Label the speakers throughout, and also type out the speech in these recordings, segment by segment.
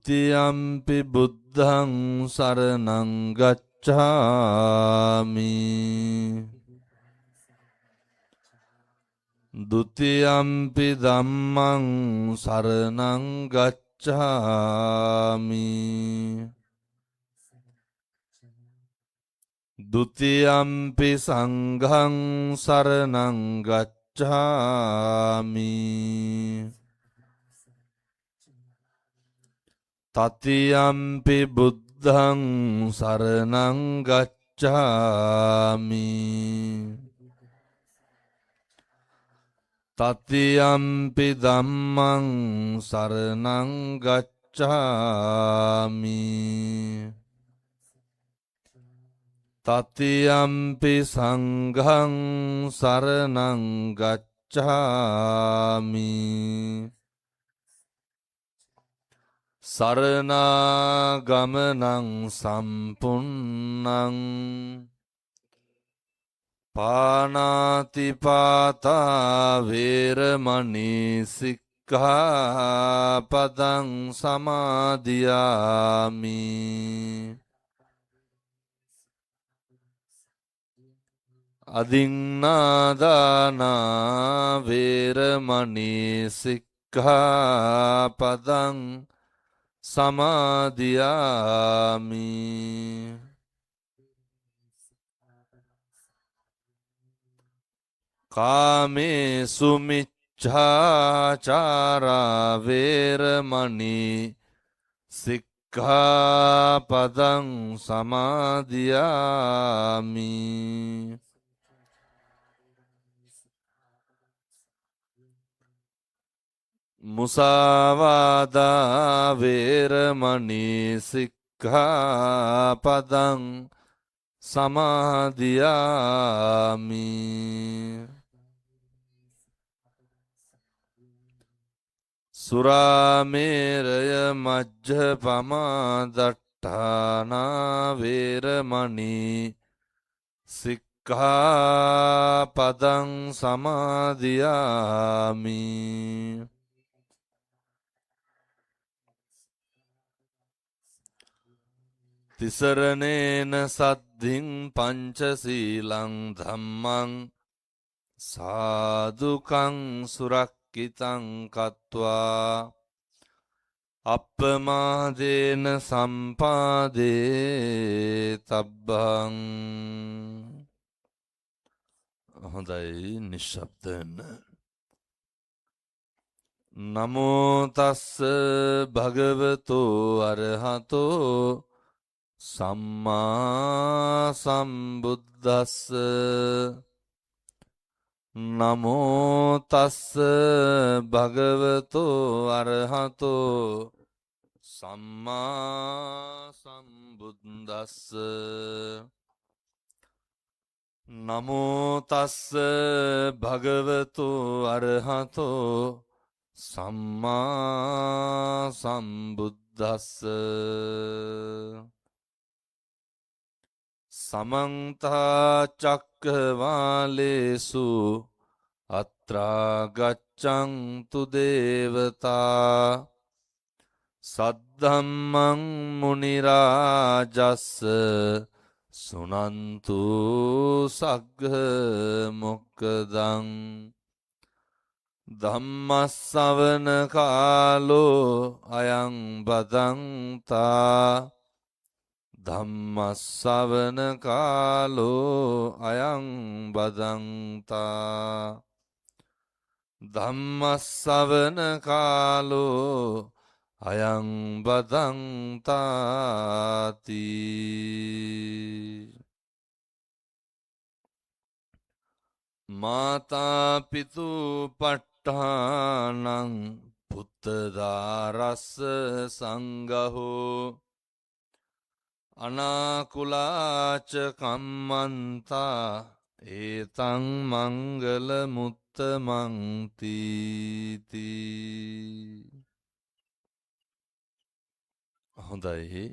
Speaker 1: Dutiyampi buddhaṃ saraṇaṃ gacchāmi. Dutiyampi dhammaṃ saraṇaṃ gacchāmi. Dutiyampi saṅghaṃ saraṇaṃ gacchāmi. Tatiyampi buddhaṃ saraṇaṃ gacchāmi. Tatiyampi dhammaṃ saraṇaṃ gacchāmi. Tatiyampi saṅghaṃ saraṇaṃ gacchāmi. Saranagamaṇaṃ sampurnaṃ Pānātipātā vēramaṇī sikkhapaдаṃ samādhiyāmi. Adhinnādānā vēramaṇī sikkhapadaṃ samadhiyāmi. Kāmesu miccācārā vēramaṇī sikkhapadaṃ samadhiyāmi. Musāvādā vēramaṇī sikkhapadaṃ samadhiyāmi. Surāmeraya majjapamā daṭṭhānā vēramaṇī sikkhapadaṃ samadhiyāmi. Tisaranena saddhiṃ pañcasīlaṃ dhammaṃ sādhukaṃ surakkitaṃ kattvā appamādena sampādetabbhaṃ. හොඳයි නිශ්ශබ්ද වෙන්න. නමෝ තස්ස භගවතෝ අරහතෝ සම්මා සම්බුද්දස්ස. නමෝ තස්ස භගවතෝ අරහතෝ සම්මා සම්බුද්දස්ස. නමෝ තස්ස භගවතෝ අරහතෝ සම්මා සම්බුද්දස්ස. Samantha චක්කවාලේසු අත්‍රා ගච්ඡන්තු දේවතා සද්ධම්මං මුනි රාජස්ස සුනන්තු සග්ග මොක්ඛදං. ධම්මස්සවන කාලෝ අයං බදන්තා. ධම්මස්සවන කාලෝ අයං බදන්තා. ධම්මස්සවන කාලෝ අයං බදන්තාති. මාතා පිතු පට්ඨානං පුත්තදාරස්ස සංඝහෝ අනාකුලාච කම්මන්තා ඒතං මංගල මුත්තමං තීති. හොඳයි.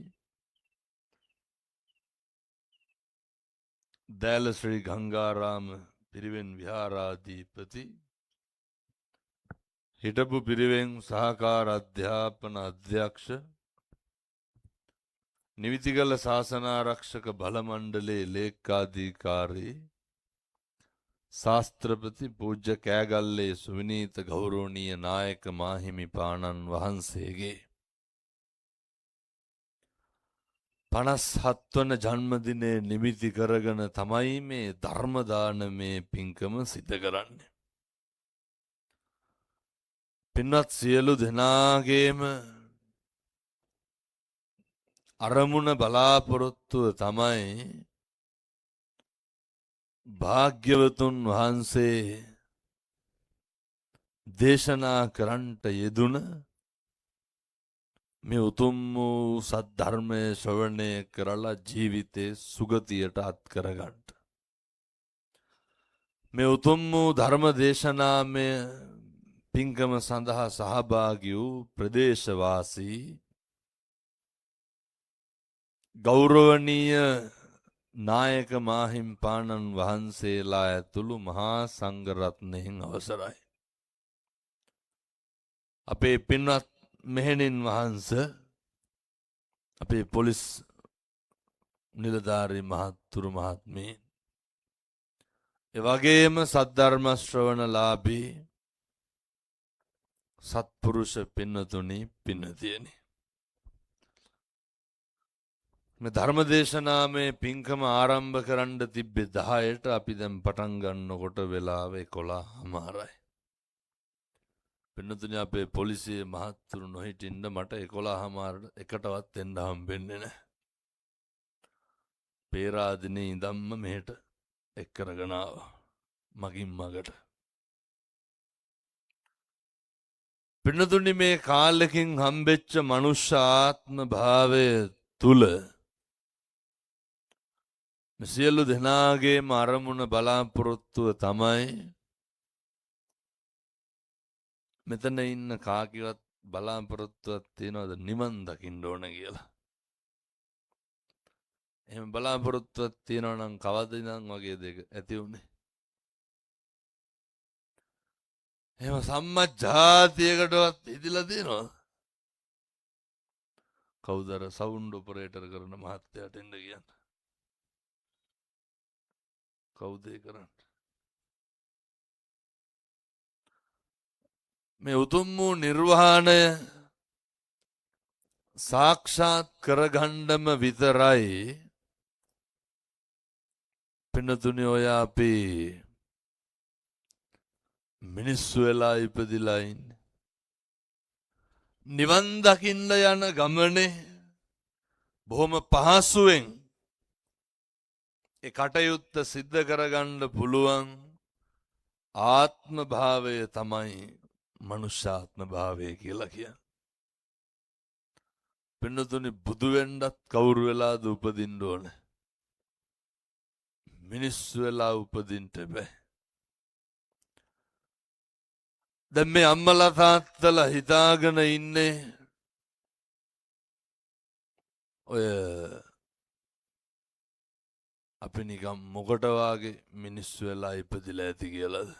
Speaker 1: දෑල ශ්‍රී ගංගාරාම පිරිවෙන් විහාරාධිපති හිටපු පිරිවෙන් සහකාර අධ්‍යාපන අධ්‍යක්ෂ නිවිතිගල ශාසනාරක්ෂක බල මණ්ඩලයේ ලේකාධිකාරී ශාස්ත්‍රපති පූජ්‍ය කෑගල්ලේ සුවිනීත ගෞරවනීය නායක මාහිමිපාණන් වහන්සේගේ 57 වන ජන්මදිනය නිමිති කරගෙන තමයි මේ ධර්ම දානමේ පින්කම සිද්ධ කරන්නේ. පින්වත් සියලු දෙනාගේම අරමුණ බලාපොරොත්තුව තමයි භාග්‍යවතුන් වහන්සේ දේශනා කරන්නට යෙදුන මේ උතුම් වූ සද්ධර්මය ශ්‍රවණය කරලා ජීවිතේ සුගතියට අත් කරගන්න. මේ උතුම් වූ ධර්ම දේශනාමය පින්කම සඳහා සහභාගී වූ ප්‍රදේශවාසී ගෞරවනීය නායක මාහිම්පාණන් වහන්සේලා ඇතුළු මහා සංඝරත්නයන් අවසරයි. අපේ පින්වත් මෙහෙණින් වහන්සේ අපේ පොලිස් නිලධාරී මහත්තුරු මහත්මීන් එවැගේම සද්ධර්ම ශ්‍රවණලාභී සත්පුරුෂ පින්නතුනි පින්නතියනි මේ ධර්මදේශනාමේ පින්කම ආරම්භ කරන්න තිබ්බේ 10ට අපි දැන් පටන් ගන්නකොට වෙලාව 11:00යි. පින්නතුනි අපේ පොලිසියේ මහත්තුරු නොහිටින්න මට 11:00ට එකටවත් එන්න හම්බෙන්නේ නැහැ. පේරාදෙනේ ඉඳන්ම මෙහෙට එක් කරගෙන ආවා. මගින් මගට. පින්නතුනි මේ කාලෙකින් හම්බෙච්ච මනුෂ්‍ය ආත්ම භාවය තුල සියලු දෙනාගේම අරමුණ බලාපොරොත්තුව තමයි මෙතන ඉන්න කාකිවත් බලාපොරොත්තුවක් තියනවද නිවන් දකින්න ඕන කියලා. එහෙම බලාපොරොත්තුවක් තියනවා නම් කවද ඉඳන් වගේ දෙක ඇති උනේ. එහෙම සම්මා ජාතියකටවත් ඉදිලා තියෙනවද? කවුද අර සවුන්ඩ් ඔපරේටර් කරන මහත්තයාට එන්න කියන්නේ? කවුද ඒ කරන්නේ? මේ උතුම් වූ නිර්වාණය සාක්ෂාත් කරගන්නම විතරයි පින්නතුනි ඔය අපි මිනිස්සු වෙලා ඉපදිලා ඉන්නේ. නිවන් දකින්න යන ගමනේ බොහොම පහසුවෙන් ඒ කටයුත්ත සිද්ධ කරගන්න පුළුවන් ආත්ම භාවය තමයි මනුෂ්‍යාත්ම භාවය කියලා කියන්නේ. පින්නතුනි බුදු වෙන්නත් කවුරු වෙලාද උපදින්න ඕනේ? මිනිස්සු වෙලා උපදින්න බෑ. දැන් මේ අම්මලා තාත්තලා හිතාගෙන ඉන්නේ ඔය අපි නිකම් මොකට වාගේ මිනිස්සු වෙලා ඉපදිලා ඇති කියලාද?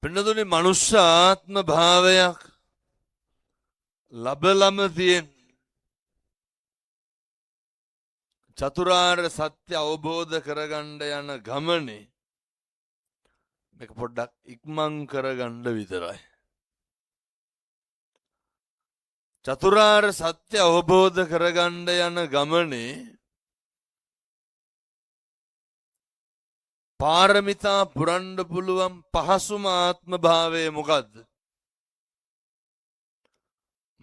Speaker 1: පින්නතුනි මනුෂ්‍ය ආත්ම භාවයක් ලබලම තියෙන චතුරාර්ය සත්‍ය අවබෝධ කරගන්න යන ගමනේ මේක පොඩ්ඩක් ඉක්මන් කරගන්න විතරයි. චතුරාර්ය සත්‍ය අවබෝධ කරගන්න යන ගමනේ පාරමිතා පුරන්න පුළුවන් පහසුම ආත්ම භාවය මොකද්ද?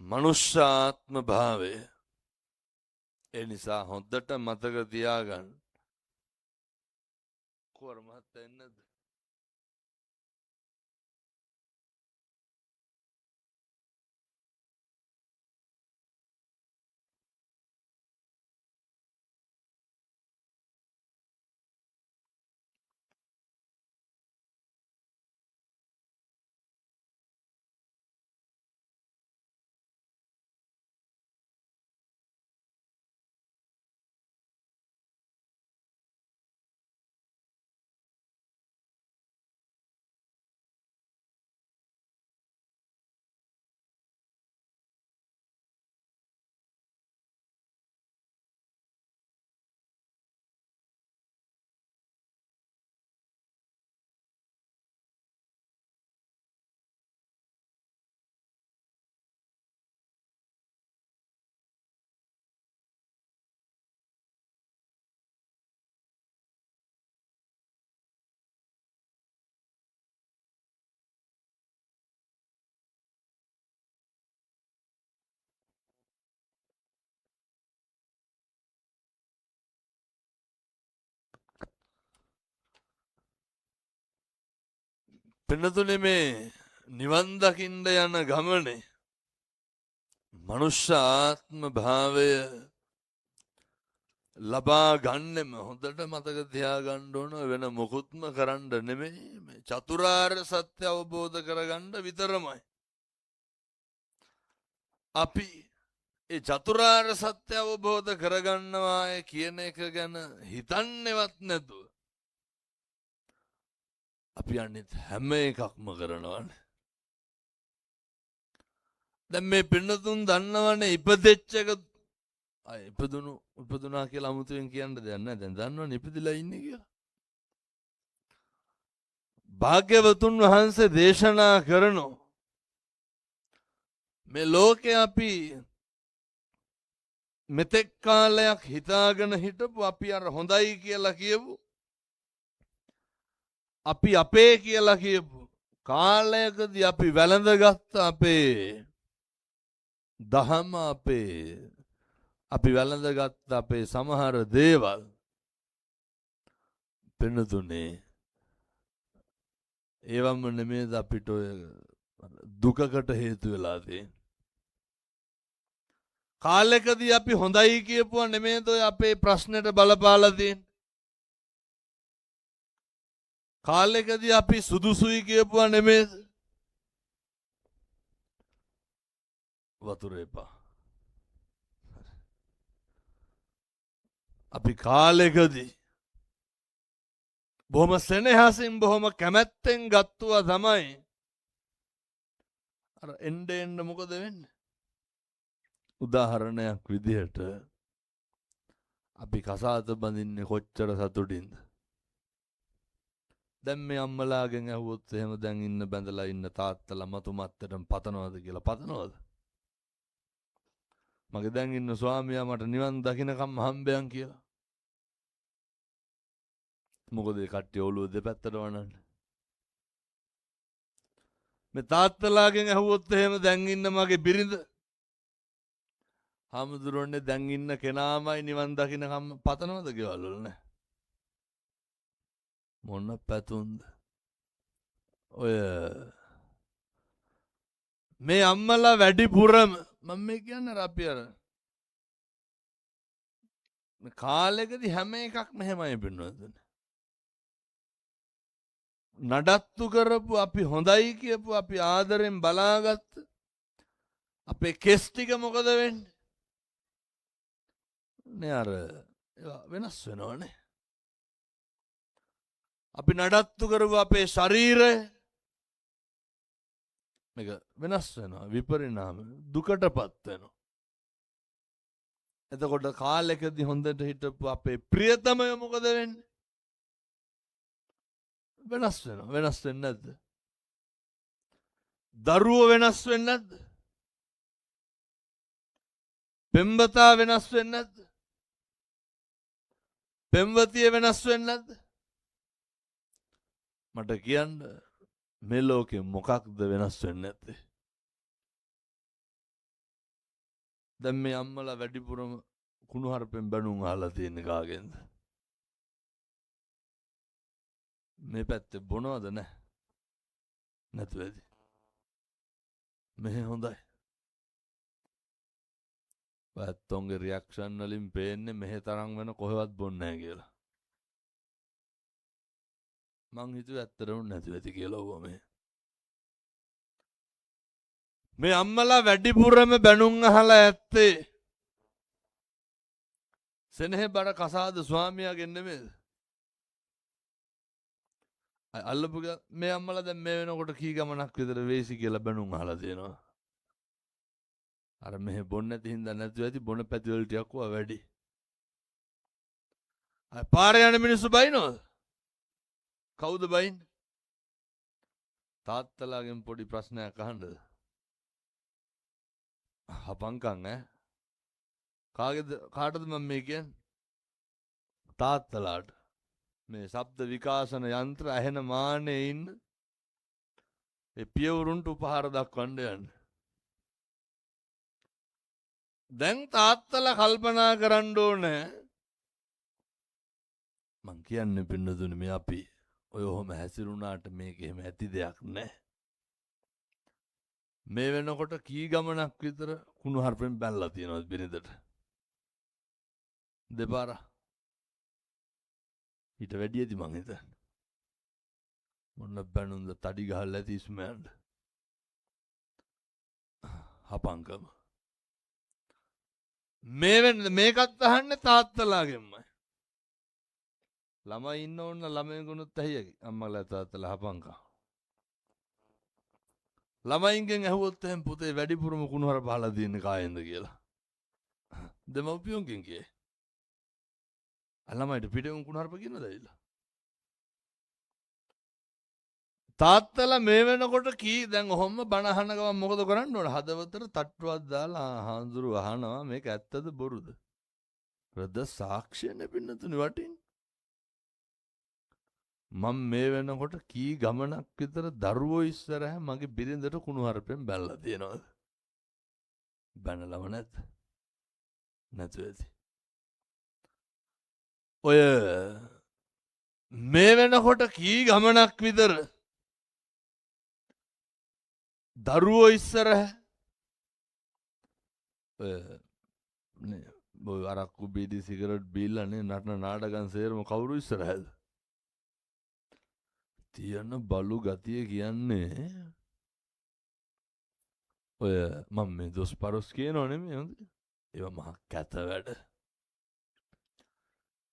Speaker 1: මනුෂ්‍ය ආත්ම භාවය. ඒ නිසා හොඳට මතක තියාගන්න. කොහොම මහත්තයා එන්නද? පින්නතුනේ මේ නිවන් දකින්න යන ගමනේ මනුෂ්‍යාත්ම භාවය ලබා ගන්නෙම හොඳට මතක තියාගන්න ඕන වෙන මොකුත්ම කරන්න නෙමෙයි මේ චතුරාර්ය සත්‍ය අවබෝධ කරගන්න විතරමයි. අපි ඒ චතුරාර්ය සත්‍ය අවබෝධ කරගන්නවා කියන එක ගැන හිතන්නේවත් නැතුව අපි අනිත් හැම එකක්ම කරනවානේ. දැන් මේ පින්නතුන් දන්නවනේ ඉපදෙච්ච එක ඉපදුනා කියලා අමුතුවෙන් කියන්න දෙයක් නැහැ. දැන් දන්නවනේ ඉපදිලා ඉන්නේ කියලා. භාග්‍යවතුන් වහන්සේ දේශනා කරනෝ මේ ලෝකේ අපි මෙතෙක් කාලයක් හිතාගෙන හිටපු අපි අර හොඳයි කියලා කියපු අපි අපේ කියලා කියපු කාලයකදී අපි වැළඳගත්ත අපේ දහම අපි වැළඳගත්ත අපේ සමහර දේවල් පෙනුතුනේ ඒවම නෙමෙයිද අපිට ඔය දුකකට හේතු වෙලා තියෙන්නේ. කාලෙකදී අපි හොඳයි කියපුවා නෙමෙයිද ඔය අපේ ප්‍රශ්නෙට බලපාලා තියෙන්නේ. කාලෙකදී අපි සුදුසුයි කියපුවා නෙමෙයිද වතුර එපා. අපි කාලෙකදී බොහොම සෙනෙහසින් බොහොම කැමැත්තෙන් ගත්තුවා තමයි අර එන්න මොකද වෙන්නේ? උදාහරණයක් විදිහට අපි කසාද බඳින්නේ කොච්චර සතුටින්ද? දැන් මේ අම්මලාගෙන් ඇහුවොත් එහෙම දැන් ඉන්න බැඳලා ඉන්න තාත්තලා මතු මත්තටම පතනවද කියලා පතනවද? මගේ දැන් ඉන්න ස්වාමියා මට නිවන් දකින්නකම් හම්බයන් කියලා. මොකද ඒ කට්ටිය ඔළුව දෙපැත්තට වනන්නේ. මේ තාත්තලාගෙන් ඇහුවොත් එහෙම දැන් ඉන්න මගේ බිරිඳ හාමුදුරනේ දැන් ඉන්න කෙනාමයි නිවන් දකින්නකම් පතනවද ගෙවල් වල නෑ. මොන පැතුම්ද ඔය මේ අම්මලා වැඩිපුරම මම මේ කියන්නේ අපි අර කාලෙකදී හැම එකක්ම එහෙමයි පින්නවද? නඩත්තු කරපු අපි හොඳයි කියපු අපි ආදරෙන් බලාගත්ත අපේ කෙස් ටික මොකද වෙන්නේ? නේ අර වෙනස් වෙනවනේ. අපි නඩත්තු කරපු අපේ ශරීරය මේක වෙනස් වෙනවා විපරිණාම දුකටපත් වෙනවා. එතකොට කාලෙකදී හොඳට හිටපු අපේ ප්‍රියතමය මොකද වෙන්නේ? වෙනස් වෙනවා. වෙනස් වෙන්නේ නැද්ද? දරුවෝ වෙනස් වෙන්නේ නැද්ද? පෙම්වතා වෙනස් වෙන්නේ නැද්ද? පෙම්වතිය වෙනස් වෙන්නේ නැද්ද? මට කියන්න මේ ලෝකෙ මොකක්ද වෙනස් වෙන්නේ නැත්තේ? දැන් මේ අම්මලා වැඩිපුරම කුණුහරුපෙන් බැනුම් අහලා තියෙන කාගෙන්ද? මේ පැත්තේ බොනවද නැහැ? නැතු ඇති. මෙහෙ හොඳයි. වැත්තොන්ගේ රියැක්ෂන් වලින් පේන්නේ මෙහෙ තරම් වෙන කොහෙවත් බොන්නේ නැහැ කියලා. මං හිතුවේ ඇත්තටම නැතු ඇති කියලා ඔව් මේ අම්මලා වැඩිපුරම බැනුම් අහලා ඇත්තේ සෙනෙහ බර කසාද ස්වාමියාගෙන් නෙමෙයිද? අල්ලපු මේ අම්මලා දැන් මේ වෙනකොට කී ගමනක් විතර වේසි කියලා බැනුම් අහලා තියෙනවා. අර මෙහෙ බොන්න නැති හින්දා නැතුව ඇති බොන පැති වල ටිකක් වැඩි. අය පාරේ යන මිනිස්සු බයිනවද? කවුද බයින්නේ? තාත්තලාගෙන් පොඩි ප්‍රශ්නයක් අහන්නද? හපංකම් ඈ. කාටද මම මේ කියන්නේ? තාත්තලාට. මේ ශබ්ද විකාශන යන්ත්‍ර ඇහෙන මානේ ඉන්න ඒ පියවරුන්ට උපහාර දක්වන්න යන්නේ. දැන් තාත්තලා කල්පනා කරන්න ඕනේ මං කියන්නේ පින්නතුනේ මේ අපි ඔය ඔහොම හැසිරුණාට මේක එහෙම ඇති දෙයක් නැහැ. මේ වෙනකොට කී ගමනක් විතර කුණු හarpෙන් බැලලා තියෙනවා බිරිඳට. දෙපාර. ඊට වැඩියදී මං හිතන්නේ. මොන්න බැනුම්ද තඩි ගහලා ඇති ඉස්මෑන්ඩ්. හපංකම. මේ වෙන්න මේකත් අහන්නේ තාත්තලාගෙන්මයි. ළමයි ඉන්න ඕන ළමයින්ගුණුත් ඇහියකි. අම්මලා තාත්තලා හපංකා. ළමයින්ගෙන් ඇහුවොත් එහෙන් පුතේ වැඩිපුරම කුණුහර පහලා තියෙන්නේ කායෙන්ද කියලා. දෙමව්පියන්ගෙන් කියේ. ළමයිට පිටුම් කුණුහරප කියනද ඇවිල්ලා. තාත්තලා මේ වෙනකොට කී දැන් ඔහොම බණ අහන ගමන් මොකද කරන්න ඕන? හදවතට තට්ටුවක් දාලා හාඳුරු අහනවා මේක ඇත්තද බොරුද? රද සාක්ෂිය නෙපින්නතුනි වටින්. මම මේ වෙනකොට කී ගමනක් විතර දරුවෝ ඉස්සරහ මගේ බිරිඳට කුණුහරුපෙන් බැලලා තියෙනවද? බැනලව නැත්. නැතු ඇති. ඔය මේ වෙනකොට කී ගමනක් විතර දරුවෝ ඉස්සරහ ඔය අරක්කු බීඩි සිගරට් බීලානේ නටන නාටකම් සේරම කවුරු ඉස්සරහද? තියන බලු ගතිය කියන්නේ ඔය මම මේ දොස් පරොස් කියනව නෙමෙයි හොඳ. ඒවා මහ කැත වැඩ.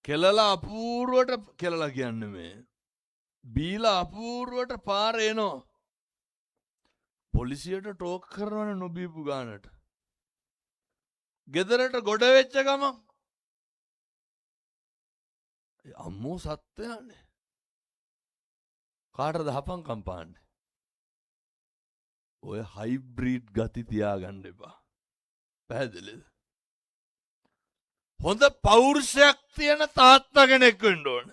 Speaker 1: කෙලලා අපූර්වට කෙලලා කියන්නේ මේ. බීලා අපූර්වට පාර එනවා. පොලිසියට ටෝක් කරනවනේ නොබීපු ගානට. ගෙදරට ගොඩ වෙච්ච ගමන් අම්මෝ සත්‍යයනේ. කාටද හපංකම් පාන්නේ? ඔය හයිබ්‍රීඩ් ගති තියාගන්න එපා. පැහැදිලිද? හොඳ පෞරුෂයක් තියෙන තාත්තා කෙනෙක් වෙන්න ඕන.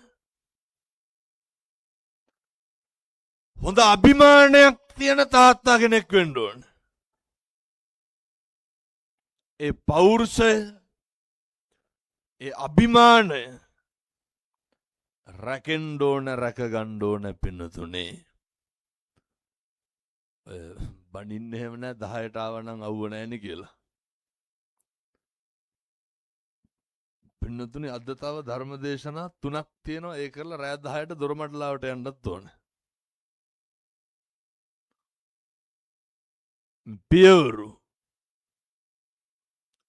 Speaker 1: හොඳ අභිමානයක් තියෙන තාත්තා කෙනෙක් වෙන්න ඕන. ඒ පෞරුෂය, ඒ අභිමානය රැකෙන්න ඕන, රැකගන්න ඕන පින්නතුනේ. බණින්න එහෙම නෑ 10ට ආවනම් අවුව නෑනේ කියලා. පින්නතුනේ අද තව ධර්ම දේශනා 3ක් තියෙනවා. ඒ කරලා රෑ 10ට දොරමඩලාවට යන්නත් ඕනේ. පියවරු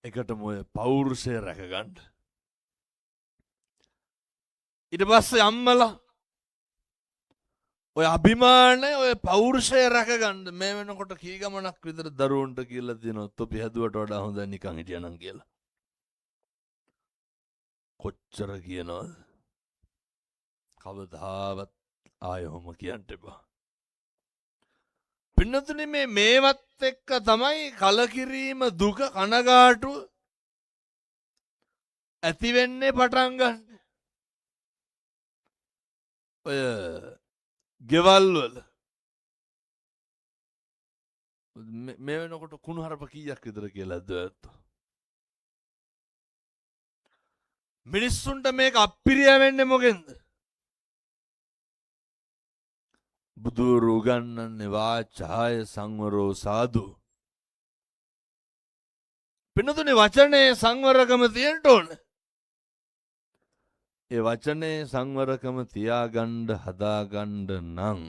Speaker 1: එකටම ඔය පෞරුෂය රැකගන්න. ඊට පස්සේ අම්මලා ඔය අභිමානය ඔය පෞරුෂය රැකගන්න මේ වෙනකොට කී ගමනක් විතර දරුවන්ට කියලා තියෙනවා තොපි හැදුවට වඩා හොඳයි නිකන් හිටියනම් කියලා. කොච්චර කියනවද? කවදාවත් ආයෙම කියන්න එපා. පින්නතුනි මේවත් එක්ක තමයි කලකිරීම, දුක, කනගාටුව ඇති වෙන්නේ පටන් ගන්න. ඔය ගෙවල් වල මේ වෙනකොට කුණුහරුප කීයක් විතර කියලාද ඇත්තෝ? මිනිස්සුන්ට මේක අප්පිරිය වෙන්නේ මොකෙන්ද? බුදුරු උගන්වන්නේ වාචාය සංවරෝ සාදු. පින්නතුනේ වචනේ සංවරකම තියෙන්න ඕන. ඒ වචනේ සංවරකම තියාගන්න හදාගන්න නම්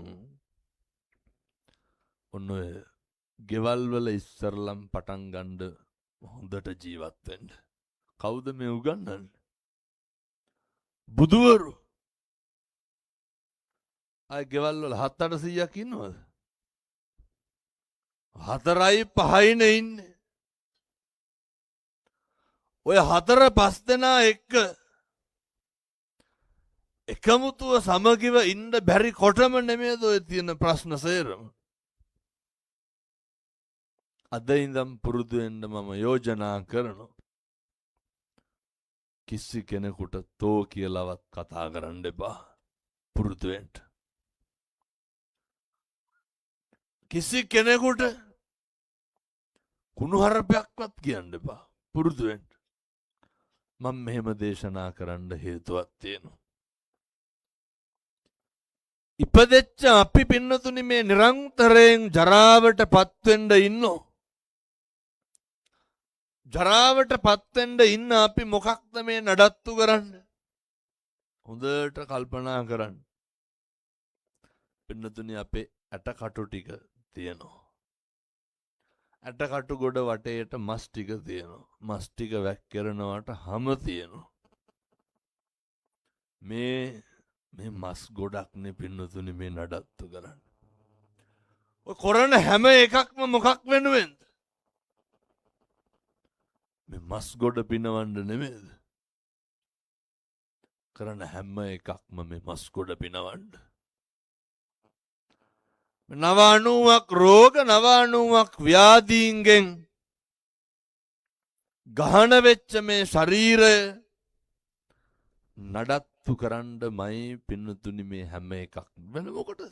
Speaker 1: ඔන්න ඔය ගෙවල් වල ඉස්සරලම් පටන් ගන්න හොඳට ජීවත් වෙන්න. කවුද මේ උගන්වන්නේ? බුදුවරු. අය ගෙවල් වල 7-800ක් ඉන්නවද? 4-5නේ ඉන්නේ. ඔය 4-5 දෙනා එක්ක එකමුතුව සමගිව ඉන්න බැරි කොටම නෙමෙයිද ඔය තියෙන ප්‍රශ්න සේරම. අද ඉඳන් පුරුදු වෙන්න මම යෝජනා කරනවා. කිසි කෙනෙකුට තෝ කියලාවත් කතා කරන්න එපා. පුරුදු වෙන්න. කිසි කෙනෙකුට කුණුහරුපයක්වත් කියන්න එපා. පුරුදු වෙන්න. මම මෙහෙම දේශනා කරන්න හේතුවක් තියෙනවා. ඉපදෙච්ච අපි පින්නතුනි මේ නිරන්තරයෙන් ජරාවට පත්වෙන්න ඉන්නෝ. ජරාවට පත්වෙන්න ඉන්න අපි මොකක්ද මේ නඩත්තු කරන්න? හොඳට කල්පනා කරන්න. පින්නතුනි අපේ ඇටකටු ටික තියෙනවා. ඇටකටු ගොඩ වටේට මස් ටික තියෙනවා. මස් ටික වැක්කිරනවට හැම තියෙනවා. මේ මස් ගොඩක්නේ පින්නතුනි මේ නඩත්තු කරන්න. ඔය කරන හැම එකක්ම මොකක් වෙනුවෙන්ද? මේ මස් ගොඩ පිනවන්න නෙමෙයිද? කරන හැම එකක්ම මේ මස් ගොඩ පිනවන්න. 90ක් රෝග 90ක් ව්‍යාධීන්ගෙන් ගහන වෙච්ච මේ ශරීරය නඩත්තු කරන්නමයි පින්නතුනි මේ හැම එකක්. වෙන මොකටද?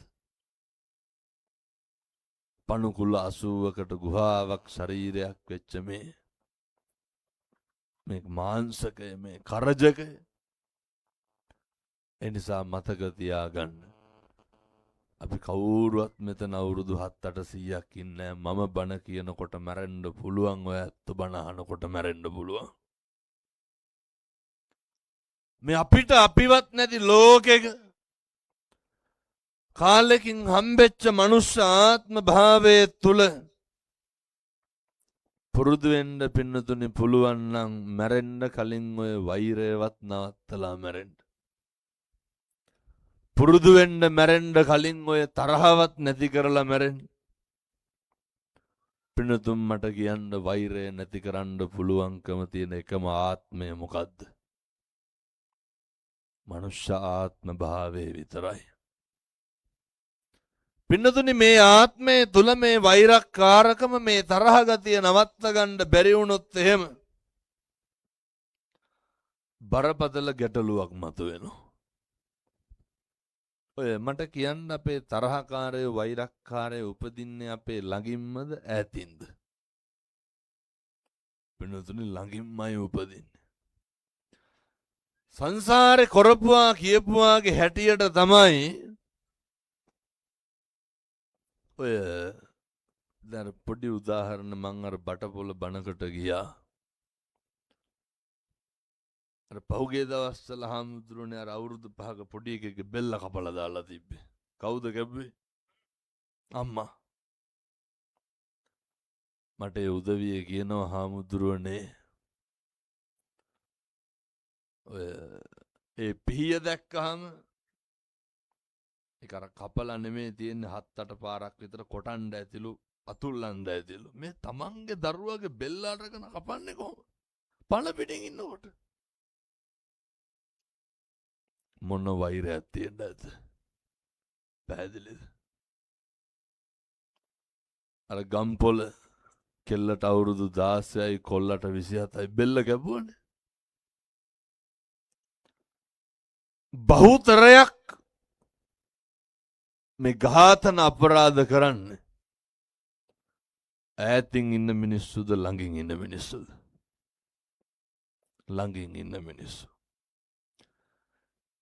Speaker 1: පණුකුල 80කට ගුහාවක් ශරීරයක් වෙච්ච මේ මාංශකය මේ කරජකය. ඒ නිසා මතක තියාගන්න. අපි කවුරුවත් මෙතන අවුරුදු 7-800ක් ඉන්නේ මම බණ කියනකොට මැරෙන්න පුළුවන්. ඔය ඇත්ත බණ අහනකොට මැරෙන්න පුළුවන්. මේ අපිට අපිවත් නැති ලෝකෙක කාලෙකින් හම්බෙච්ච මනුෂ්‍ය ආත්ම භාවයේ තුල පුරුදු වෙන්න පින්නතුනි පුළුවන් නම් මැරෙන්න කලින් ඔය වෛරයවත් නවත්තලා මැරෙන්න. පුරුදු වෙන්න මැරෙන්න කලින් ඔය තරහවත් නැති කරලා මැරෙන්න. පින්නතුන් මට කියන්න වෛරය නැති කරන්න පුළුවන්කම තියෙන එකම ආත්මය මොකද්ද? මනුෂ්‍ය ආත්ම භාවයේ විතරයි. පින්නතුනි මේ ආත්මයේ තුල මේ වෛරක්කාරකම මේ තරහ ගතිය නවත්ත ගන්න බැරි වුණොත් එහෙම බරපතල ගැටලුවක් මතුවෙනවා. ඔය මට කියන්න අපේ තරහකාරය වෛරක්කාරය උපදින්නේ අපේ ළඟින්මද ඈතින්ද? පින්නතුනි ළඟින්මයි උපදින්නේ. සංසාරේ කරපුවා කියපුවාගේ හැටියට තමයි ඔය දැන් පොඩි උදාහරණ මං අර බටපොළ බණකට ගියා. අර පහුගිය දවස්වල හාමුදුරනේ අර අවුරුදු 5ක පොඩි එකෙක්ගේ බෙල්ල කපලා දාලා තිබ්බේ. කවුද කැපුවේ? අම්මා. මට ඒ උදවිය කියනවා හාමුදුරනේ ඔය ඒ පිහිය දැක්කහම ඒක අර කපලා නෙමෙයි තියෙන්නේ 7-8 පාරක් විතර කොටන්න ඇතිලු අතුල්ලන්න ඇතිලු. මේ තමන්ගේ දරුවාගේ බෙල්ල අරගෙන කපන්නේ කොහොමද? පණ පිටින් ඉන්නකොට. මොන වෛරයක් තියෙන්නද? පැහැදිලිද? අර ගම්පොළ කෙල්ලට අවුරුදු 16යි කොල්ලට 27යි බෙල්ල කැපුවනේ. බහුතරයක් මේ ඝාතන අපරාධ කරන්නේ ඈතින් ඉන්න මිනිස්සුද ළඟින් ඉන්න මිනිස්සුද? ළඟින් ඉන්න මිනිස්සු.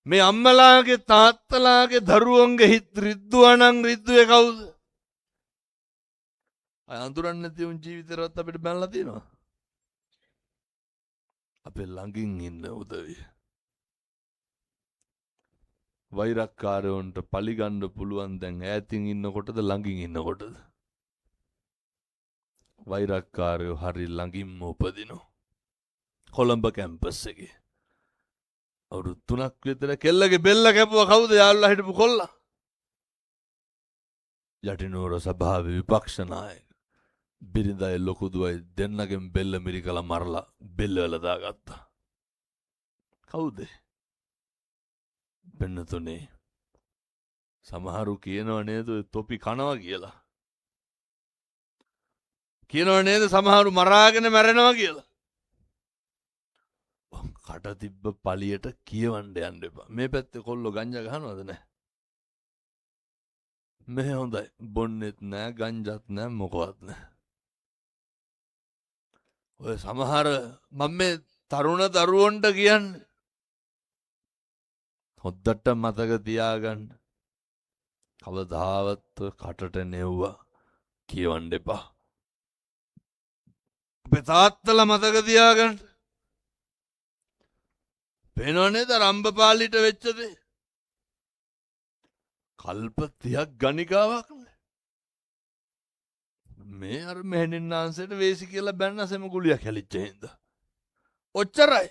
Speaker 1: මේ අම්මලාගේ තාත්තලාගේ දරුවන්ගේ හිත රිද්දුවා නම් රිද්දුවේ කවුද? අය අඳුරන්නේ නැති උන් ජීවිතේවත් අපිට බැලලා තියෙනවා. අපේ ළඟින් ඉන්න උදවිය. වෛරක්කාරයන්ට පලිගන්න පුළුවන් දැන් ඈතින් ඉන්නකොටද ළඟින් ඉන්නකොටද? වෛරක්කාරයෝ හරි ළඟින්ම උපදිනවා. කොළඹ කැම්පස් එකේ අවුරුදු 3ක් විතර කෙල්ලගේ බෙල්ල කැපුවා. කවුද? යාළුවා හිටපු කොල්ලා. යටිනුවර සභාවේ විපක්ෂ නායක බිරිඳයි ලොකු දුවයි දෙන්නගෙන් බෙල්ල මිරිකලා මරලා බෙල්ල වල දාගත්තා. කවුද? පෙන්නතුනේ සමහරු කියනව නේද තොපි කනවා කියලා. කියනව නේද සමහරු මරාගෙන මැරෙනවා කියලා. කට තිබ්බ පලියට කියවන්න යන්න එපා. මේ පැත්තේ කොල්ලෝ ගංජා ගහනවද නැහැ? මේ හොඳයි. බොන්නෙත් නැහැ, ගංජාත් නැහැ, මොකවත් නැහැ. ඔය සමහර මම මේ තරුණ දරුවන්ට කියන්නේ හොද්දට මතක තියාගන්න. කවදාවත් කටට නෙව්වා කියවන්න එපා. අපේ තාත්තලා මතක තියාගන්න. පේනව නේද රම්බපාලිට වෙච්ච දේ? කල්ප 30ක් ගණිකාවක් නේ. මේ අර මෙහෙණින් ආන්සයට වේසි කියලා බැන්න සෙම ගුලියක් හැලිච්ච හින්දා. ඔච්චරයි.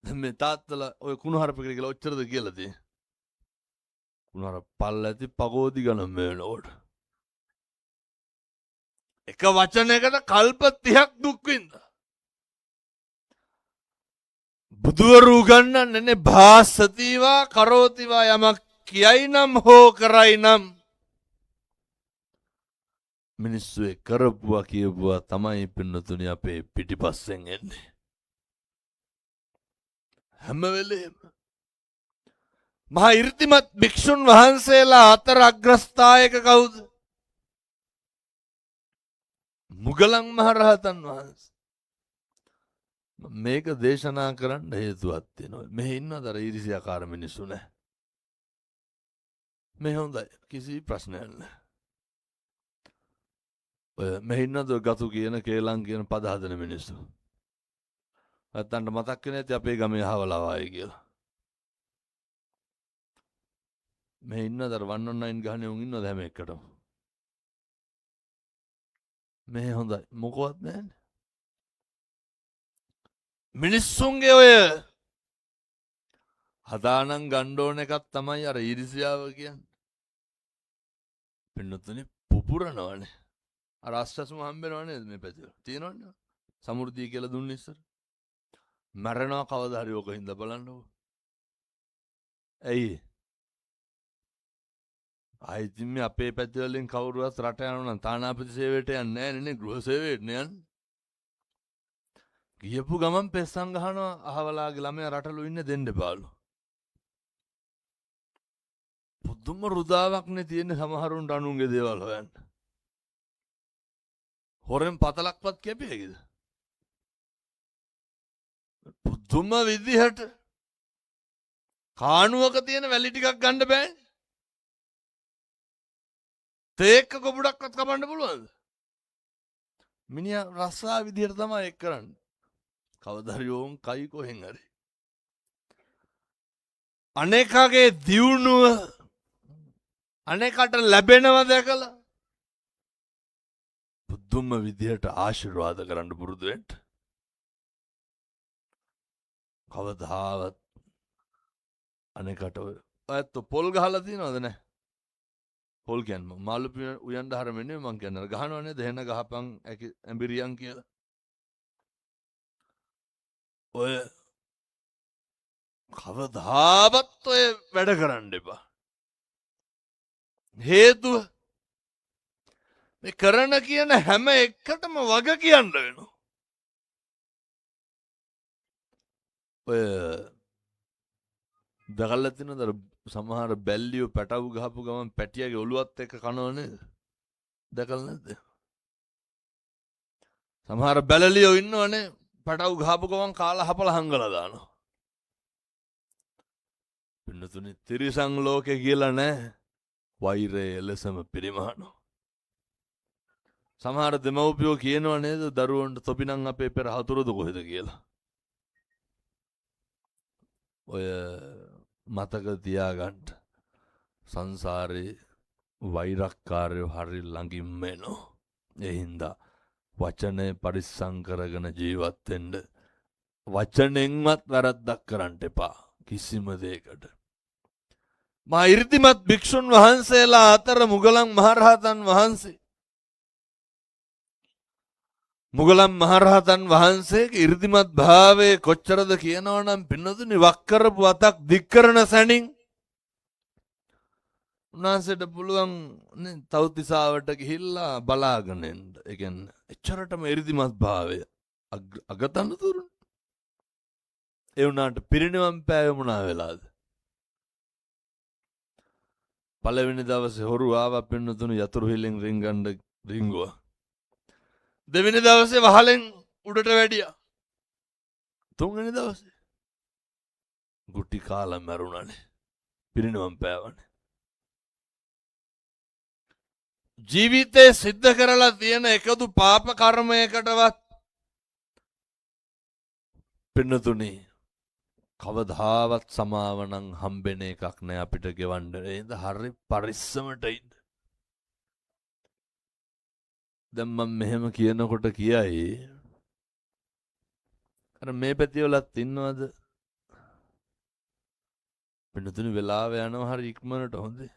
Speaker 1: මේ තාත්තලා ඔය කුණුහරුප කියලා ඔච්චරද කියලා තියෙන්නේ. කුණුහරුප පල්ල ඇති පගෝදි ගණන් මේනකොට. එක වචනයකට කල්ප 30ක් දුක් විඳා. බුදුවරු උගන්වන්නේ භාසතිවා කරෝතිවා යමක් කියයි නම් හෝ කරයි නම් මිනිස්සු කරපුවා කියපුවා තමයි පින්නතුනි අපේ පිටිපස්සෙන් එන්නේ. හැම වෙලේම මහා 이르දිමත් භික්ෂුන් වහන්සේලා අතර අග්‍රස්ථායක කවුද? මුගලන් මහරහතන් වහන්සේ. මේක දේශනා කරන්න හේතුවක් තියෙනවා. මෙහි ඉන්නවද අර ඊර්ෂ්‍යාකාර මිනිස්සු නැහැ. මේ හොඳයි කිසි ප්‍රශ්නයක් නැහැ. ඔය මෙහි ඉන්නවද ගතු කියන කේලම් කියන පද හදන මිනිස්සු. නැත්තන්ට මතක් වෙන්නේ නැති අපේ ගමේ අහවලා ආයේ කියලා. මෙහි ඉන්නවද අර 119 ගහන්නේ උන් ඉන්නවද හැම එකටම? මේ හොඳයි මොකවත් නැන්නේ. මිනිස්සුන්ගේ ඔය හදානම් ගන්න ඕන එකක් තමයි අර ඊර්ෂ්‍යාව කියන්නේ. පින්නතුනි පුපුරනවනේ. අර අස්සසුම හම්බෙනව නේද මේ පැතිවල? තියෙනවනේ. සමෘද්ධිය කියලා දුන්නේ ඉස්සර. මරණව කවදා හරි ඕක හින්දා බලන්නකො. ඇයි? ආයිත් මේ අපේ පැතිවලින් කවුරුවත් රට යනවා නම් තානාපති සේවයට යන්නේ නැහැ නේ ගෘහ සේවයට නේ යන්නේ. ගියපු ගමන් පෙස්සන් ගහනවා අහවලාගේ ළමයා රටලු ඉන්නේ දෙන්න බාලු. පුදුම රුදාවක් නේ තියෙන සමහරුන්ට අනුන්ගේ දේවල් හොයන්න. හොරෙන් පතලක්වත් කැපෙයිද? පුදුම විදිහට කාණුවක තියෙන වැලි ටිකක් ගන්න බෑනේ. තේක්ක කොබුඩක්වත් කපන්න පුළුවන්ද? මිනිහා රස්සා විදිහට තමයි ඒක කරන්නේ. කවදා හරි ඕන් කයි කොහෙන් හරි. අනේකගේ දියුණුව අනේකට ලැබෙනව දැකලා පුදුම විදිහට ආශිර්වාද කරන්න පුරුදු වෙන්න. කවදාවත් අනේකට ඔයත් පොල් ගහලා තියනවද නැහැ? පොල් කියන්නේ මාළු උයන්ඩ හරමනේ මං කියන්නේ ගහනවනේ දෙහෙන ගහපන් ඇඹිරියන් කියලා. ඔය කවදාවත් ඔය වැඩ කරන්න එපා. හේතුව මේ කරන කියන හැම එකටම වග කියන්න වෙනවා. ඔය දකල්ලා තියෙනවද සමහර බැල්ලියෝ පැටවු ගහපු ගමන් පැටියාගේ ඔළුවත් එක්ක කනව නේද? දැකලා නැද්ද? සමහර බැලලියෝ ඉන්නවනේ පැටවු ගහපු ගමන් කාලා හපලා හංගලා දානවා. පින්නතුනි තිරිසන් ලෝකේ කියලා නැහැ. වෛරය එලෙසම පිරිමහනවා. සමහර දෙමව්පියෝ කියනවා නේද දරුවන්ට තොපිනම් අපේ පෙර හතුරුද කොහෙද කියලා. ඔය මතක තියාගන්න සංසාරේ වෛරක්කාරයෝ හරි ළඟින්ම එනවා. ඒ හින්දා වචනේ පරිස්සම් කරගෙන ජීවත් වෙන්න. වචනෙන්වත් වැරද්දක් කරන්න එපා කිසිම දෙයකට. මා 이르දිමත් භික්ෂුන් වහන්සේලා අතර මුගලන් මහරහතන් වහන්සේ මුගලන් මහරහතන් වහන්සේගේ 이르දිමත් භාවයේ කොච්චරද කියනවනම් පින්නතුනි වක් කරපු අතක් දික් කරන සැනින් උන්වහන්සේට පුළුවන් නේ තව්තිසාවට ගිහිල්ලා බලාගෙන එන්න. ඒ කියන්නේ එච්චරටම 이르දිමත් භාවය අගතනතුරු. ඒ වුණාට පිරිනිවන් පෑවේ මොනවා වෙලාද? පළවෙනි දවසේ හොරු ආවා පින්නතුනි යතුරු හිලෙන් රින්ගන්න රිංගුවා. දෙවෙනි දවසේ වහලෙන් උඩට වැඩියා. තුන්වෙනි දවසේ ගුටි කාලා මැරුණානේ. පිරිනිවන් පෑවනේ. ජීවිතේ සිද්ධ කරලා තියෙන එකදු පාප කර්මයකටවත් පින්නතුනි කවදාවත් සමාවනම් හම්බෙන එකක් නෑ අපිට ගෙවන්න. ඒඳ හරි පරිස්සමට ඉන්න. දැන් මම මෙහෙම කියනකොට කියයි අර මේ පැතිවලත් ඉන්නවද? පින්නතුනි වෙලාව යනවා හරි ඉක්මනට හොඳේ.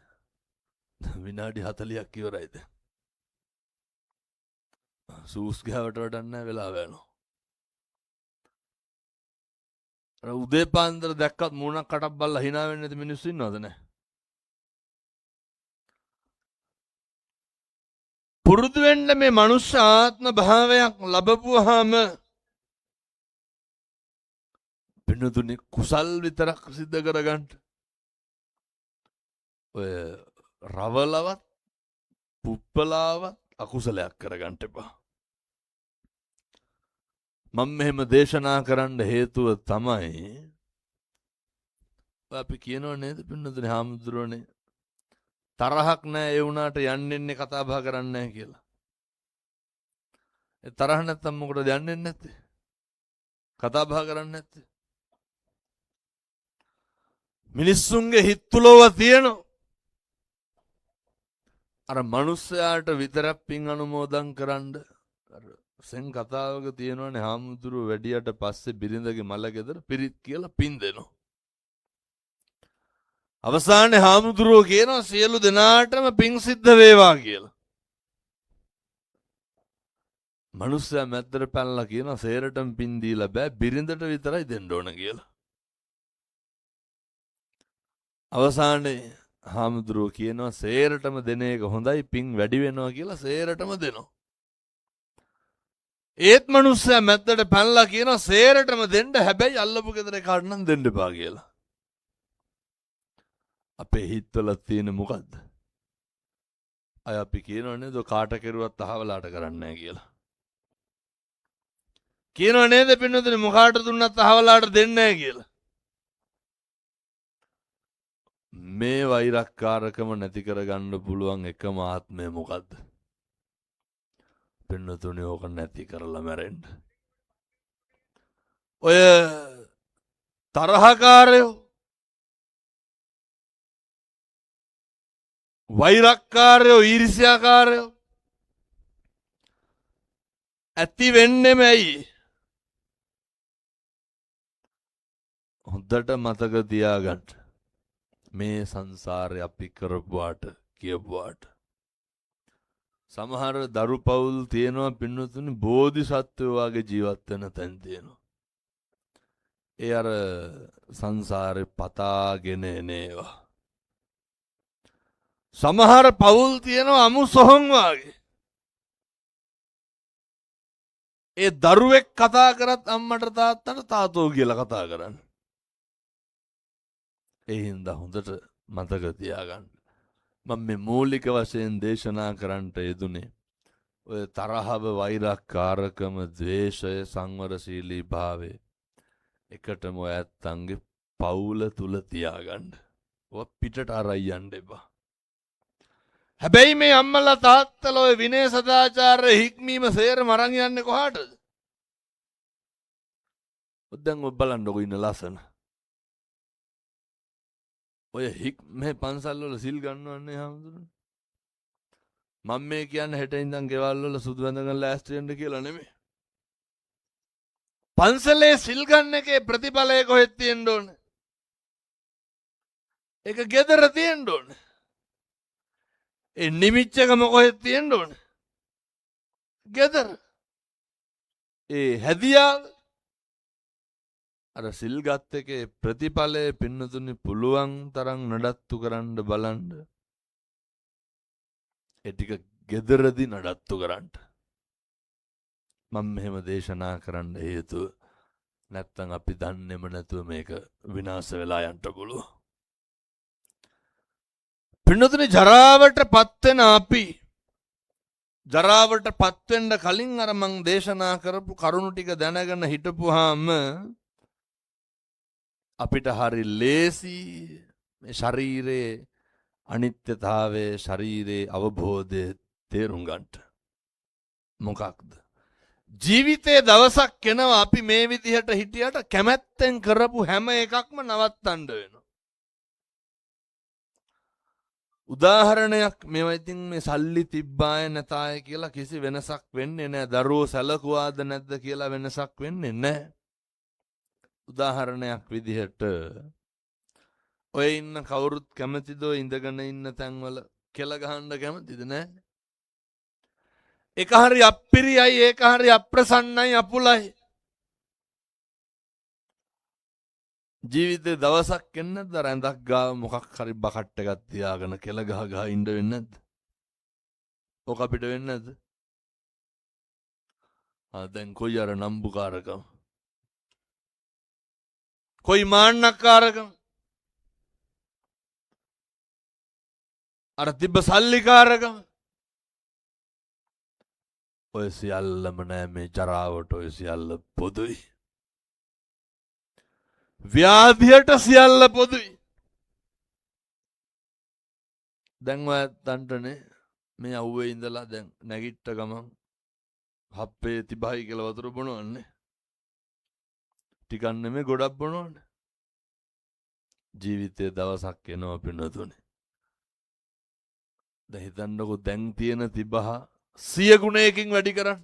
Speaker 1: විනාඩි 40ක් ඉවරයි දැන්. සූස් ගාවට වඩා නැහැ වෙලාව යනවා. අර උදේ පාන්දර දැක්කත් මූණක් කටක් බල්ලා hina වෙන්නේ නැති මිනිස්සු ඉන්නවද නැහැ? පුරුදු වෙන්න මේ මනුෂ්‍ය ආත්ම භාවයක් ලැබපුවාම පින්නතුනි කුසල් විතරක් සිද්ධ කරගන්න. ඔය රවලවත් පුප්පලාවත් අකුසලයක් කරගන්න එපා. මම මෙහෙම දේශනා කරන්න හේතුව තමයි අපි කියනව නේද පින්නතුනි හාමුදුරුවනේ තරහක් නැහැ ඒ වුණාට යන්නෙන්නේ කතා බහ කරන්නේ නැහැ කියලා. ඒ තරහ නැත්තම් මොකටද යන්නේ නැත්තේ? කතා බහ කරන්නේ නැත්තේ? මිනිස්සුන්ගේ හිත තුලව තියෙනවා අර මනුස්සයාට විතරක් පින් අනුමෝදන් කරන්න අර සෙන් කතාවක තියෙනවනේ හාමුදුරුව වැඩියට පස්සේ බිරිඳගේ මල ගෙදර පිරිත් කියලා පින් දෙනවා. අවසානයේ හාමුදුරුව කියනවා සියලු දෙනාටම පින් සිද්ධ වේවා කියලා. මනුස්සයා මැද්දට පැනලා කියනවා සේරටම පින් දීලා බෑ බිරිඳට විතරයි දෙන්න ඕන කියලා. අවසානයේ හාමුදුරුව කියනවා සේරටම දෙන එක හොඳයි පින් වැඩි වෙනවා කියලා සේරටම දෙනවා. ඒත් මනුස්සයා මැද්දට පැනලා කියනවා සේරටම දෙන්න හැබැයි අල්ලපු ගෙදර කාට නම් දෙන්න එපා කියලා. අපේ හිතවල තියෙන මොකද්ද? අය අපි කියනව නේද කාට කෙරුවත් අහවලාට කරන්නේ නැහැ කියලා. කියනව නේද පින්නතුනි මොකාට දුන්නත් අහවලාට දෙන්නේ නැහැ කියලා. මේ වෛරක්කාරකම නැති කරගන්න පුළුවන් එකම ආත්මය මොකද්ද? පින්නතුනි ඕක නැති කරලා මැරෙන්න. ඔය තරහකාරයෝ වෛරක්කාරයෝ ඊර්ෂ්‍යාකාරයෝ ඇති වෙන්නේම ඇයි? හොඳට මතක තියාගන්න. මේ සංසාරේ අපි කරපුවාට කියපුවාට සමහර දරු පවුල් තියෙනවා පින්නතුනි බෝධිසත්වයෝ වගේ ජීවත් වෙන තැන් තියෙනවා. ඒ අර සංසාරේ පතාගෙන එනේවා. සමහර පවුල් තියෙනවා අමු සොහොන් වගේ. ඒ දරුවෙක් කතා කරත් අම්මට තාත්තට තාතෝ කියලා කතා කරන්නේ. ඒ හින්දා හොඳට මතක තියාගන්න. මම මේ මූලික වශයෙන් දේශනා කරන්නට යෙදුනේ ඔය තරහව වෛරක්කාරකම ද්වේෂය සංවරශීලී භාවය එකටම ඔය ඇත්තන්ගේ පවුල තුල තියාගන්න. ඔය පිටට අරයි යන්න එපා. හැබැයි මේ අම්මලා තාත්තලා ඔය විනය සදාචාරය හික්මීම සේරම අරන් යන්නේ කොහාටද? දැන් ඔබ බලන්නකො ඉන්න ලස්සන. ඔය මේ පන්සල් වල සිල් ගන්නවන්නේ හැමදෙරම. මම මේ කියන්නේ හෙට ඉඳන් ගෙවල් වල සුදු වැඳගෙන ලෑස්ති වෙන්න කියලා නෙමෙයි. පන්සලේ සිල් ගන්න එකේ ප්‍රතිඵලය කොහෙද තියෙන්න ඕනේ? ඒක gedara තියෙන්න ඕනේ. ඒ නිමිච්චකම කොහෙද තියෙන්න ඕනේ? gedara. ඒ හැදියාව අර සිල් ගත් එකේ ප්‍රතිඵලය පින්නතුනි පුළුවන් තරම් නඩත්තු කරන්න බලන්න. ඒ ටික gederadi නඩත්තු කරන්න. මම මෙහෙම දේශනා කරන්න හේතුව නැත්තම් අපි දන්නේම නැතුව මේක විනාශ වෙලා යන්න පුළුවන්. පින්නතුනි ජරාවට පත් වෙන අපි ජරාවට පත් වෙන්න කලින් අර මං දේශනා කරපු කරුණු ටික දැනගෙන හිටපුවාම අපිට හරි ලේසි මේ ශරීරයේ අනිත්‍යතාවයේ ශරීරයේ අවබෝධය තේරුම් ගන්න. මොකක්ද? ජීවිතේ දවසක් එනවා අපි මේ විදිහට හිටියට කැමැත්තෙන් කරපු හැම එකක්ම නවත්තන්න වෙනවා. උදාහරණයක් මේවා ඉතින් මේ සල්ලි තිබ්බාය නැතාය කියලා කිසි වෙනසක් වෙන්නේ නැහැ. දරුවෝ සැලකුවාද නැද්ද කියලා වෙනසක් වෙන්නේ නැහැ. උදාහරණයක් විදිහට ඔය ඉන්න කවුරුත් කැමතිද ඔය ඉඳගෙන ඉන්න තැන්වල කෙල ගහන්න කැමතිද නැහැ? එක හරි අප්පිරියයි ඒක හරි අප්‍රසන්නයි අපුලයි. ජීවිතේ දවසක් එන්නද රැඳක් ගාව මොකක් හරි බකට් එකක් තියාගෙන කෙල ගහ ගහ ඉන්න වෙන්නේ නැද්ද? ඔක අපිට වෙන්නේ නැද්ද? දැන් කොයි අර නම්බුකාරකම කොයි මාන්නක්කාරකම අර තිබ්බ සල්ලිකාරකම ඔය සියල්ලම නෑ මේ ජරාවට ඔය සියල්ල පොදුයි. ව්‍යාධියට සියල්ල පොදුයි. දැන් ඔය ඇත්තන්ටනේ මේ අවුවේ ඉඳලා දැන් නැගිට්ට ගමන් හප්පේ තිබයි කියලා වතුර බොනවන්නේ. ටිකක් නෙමෙයි ගොඩක් බොනවන්නේ. ජීවිතේ දවසක් එනවා පින්නතුනේ. දැන් හිතන්නකෝ දැන් තියෙන තිබහ 100 ගුණයකින් වැඩි කරන්න.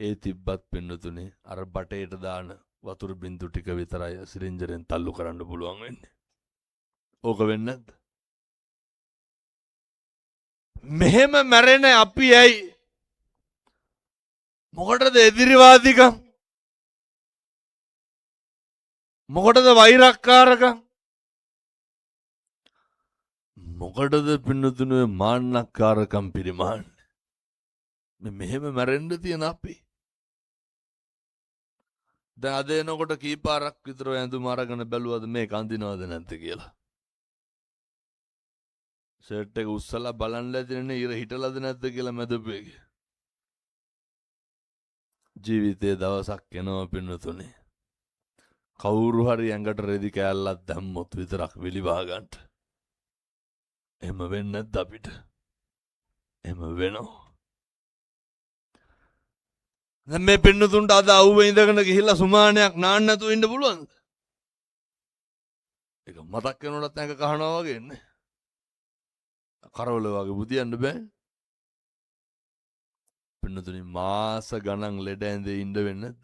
Speaker 1: ඒ තිබ්බත් පින්නතුනේ අර බටේට දාන වතුර බින්දු ටික විතරයි සිරින්ජරෙන් තල්ලු කරන්න පුළුවන් වෙන්නේ. ඕක වෙන්නේ නැද්ද? මෙහෙම මැරෙන අපි ඇයි? මොකටද එදිරිවාදිකම්? මොකටද වෛරක්කාරකම්? මොකටද පින්නතුනේ මාන්නක්කාරකම් පිරිමාන්නේ? මෙහෙම මැරෙන්න තියෙන අපි. දැන් අද එනකොට කීපාරක් විතර ඇඳුම අරගෙන බැලුවද මේක අඳිනවද නැද්ද කියලා. ෂර්ට් එක උස්සලා බලන්න ඇතිනේ ඉර හිටලාද නැද්ද කියලා මැදපෙක. ජීවිතේ දවසක් එනවා පින්නතුනේ. කවුරු හරි ඇඟට රෙදි කෑල්ලක් දැම්මොත් විතරක් විලිවා ගන්නට. එහෙම වෙන්නේ නැද්ද අපිට? එහෙම වෙනවා. දැන් මේ පින්නතුන්ට අද අවුවේ ඉඳගෙන ගිහිල්ලා සුමානයක් නාන්න නැතුව ඉන්න පුළුවන්ද? ඒක මතක් වෙනකොටත් ඇඟ කහනවා වගේ නේ. කරවල වගේ බුදියන්න බෑ. පින්නතුනි මාස ගණන් ලෙඩ ඇඳේ ඉන්න වෙන්නේ නැද්ද?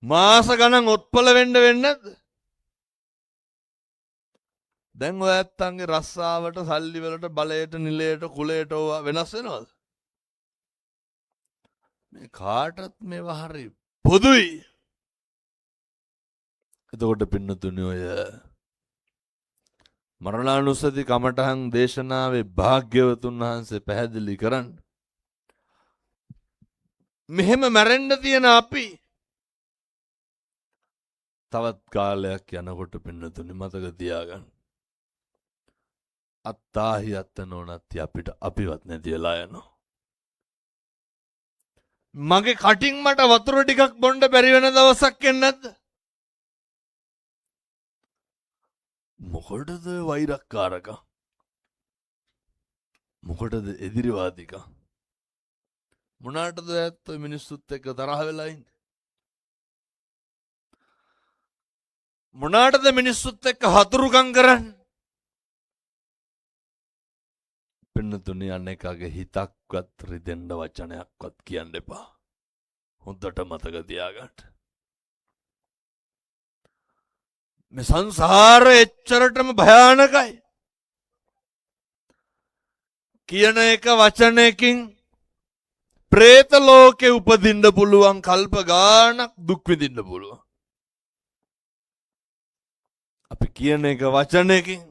Speaker 1: මාස ගණන් ඔත්පල වෙන්න වෙන්නේ නැද්ද? දැන් ඔය ඇත්තන්ගේ රස්සාවට සල්ලි වලට බලයට නිලයට කුලයට වෙනස් වෙනවද? මේ කාටත් මේවා හරි පොදුයි. එතකොට පින්නතුනි ඔය මරණානුස්සති කමඨහං දේශනාවේ භාග්‍යවතුන් වහන්සේ පැහැදිලි කරන්නේ මෙහෙම මැරෙන්න තියෙන අපි තවත් කාලයක් යනකොට පින්නතුනි මතක තියාගන්න. අත්තාහි අත්තනෝනත්ති අපිට අපිවත් නැති වෙලා යනවා. මගේ කටින් මට වතුර ටිකක් බොන්න බැරි වෙන දවසක් එන්නේ නැද්ද? මොකටද වෛරක්කාරකම්? මොකටද එදිරිවාදිකම්? මොනාටද ඇත්ත මිනිස්සුත් එක්ක තරහ වෙලා ඉන්නේ? මොනාටද මිනිස්සුත් එක්ක හතුරුකම් කරන්නේ? පින්නතුනි අනේකගේ හිතක්වත් රිදෙන්න වචනයක්වත් කියන්න එපා. හොඳට මතක තියාගන්න. මේ සංසාරය එච්චරටම භයානකයි. කියන එක වචනයකින් പ്രേත ලෝකේ උපදින්න පුළුවන් කල්ප ගාණක් දුක් විඳින්න පුළුවන්. අපි කියන එක වචනයකින්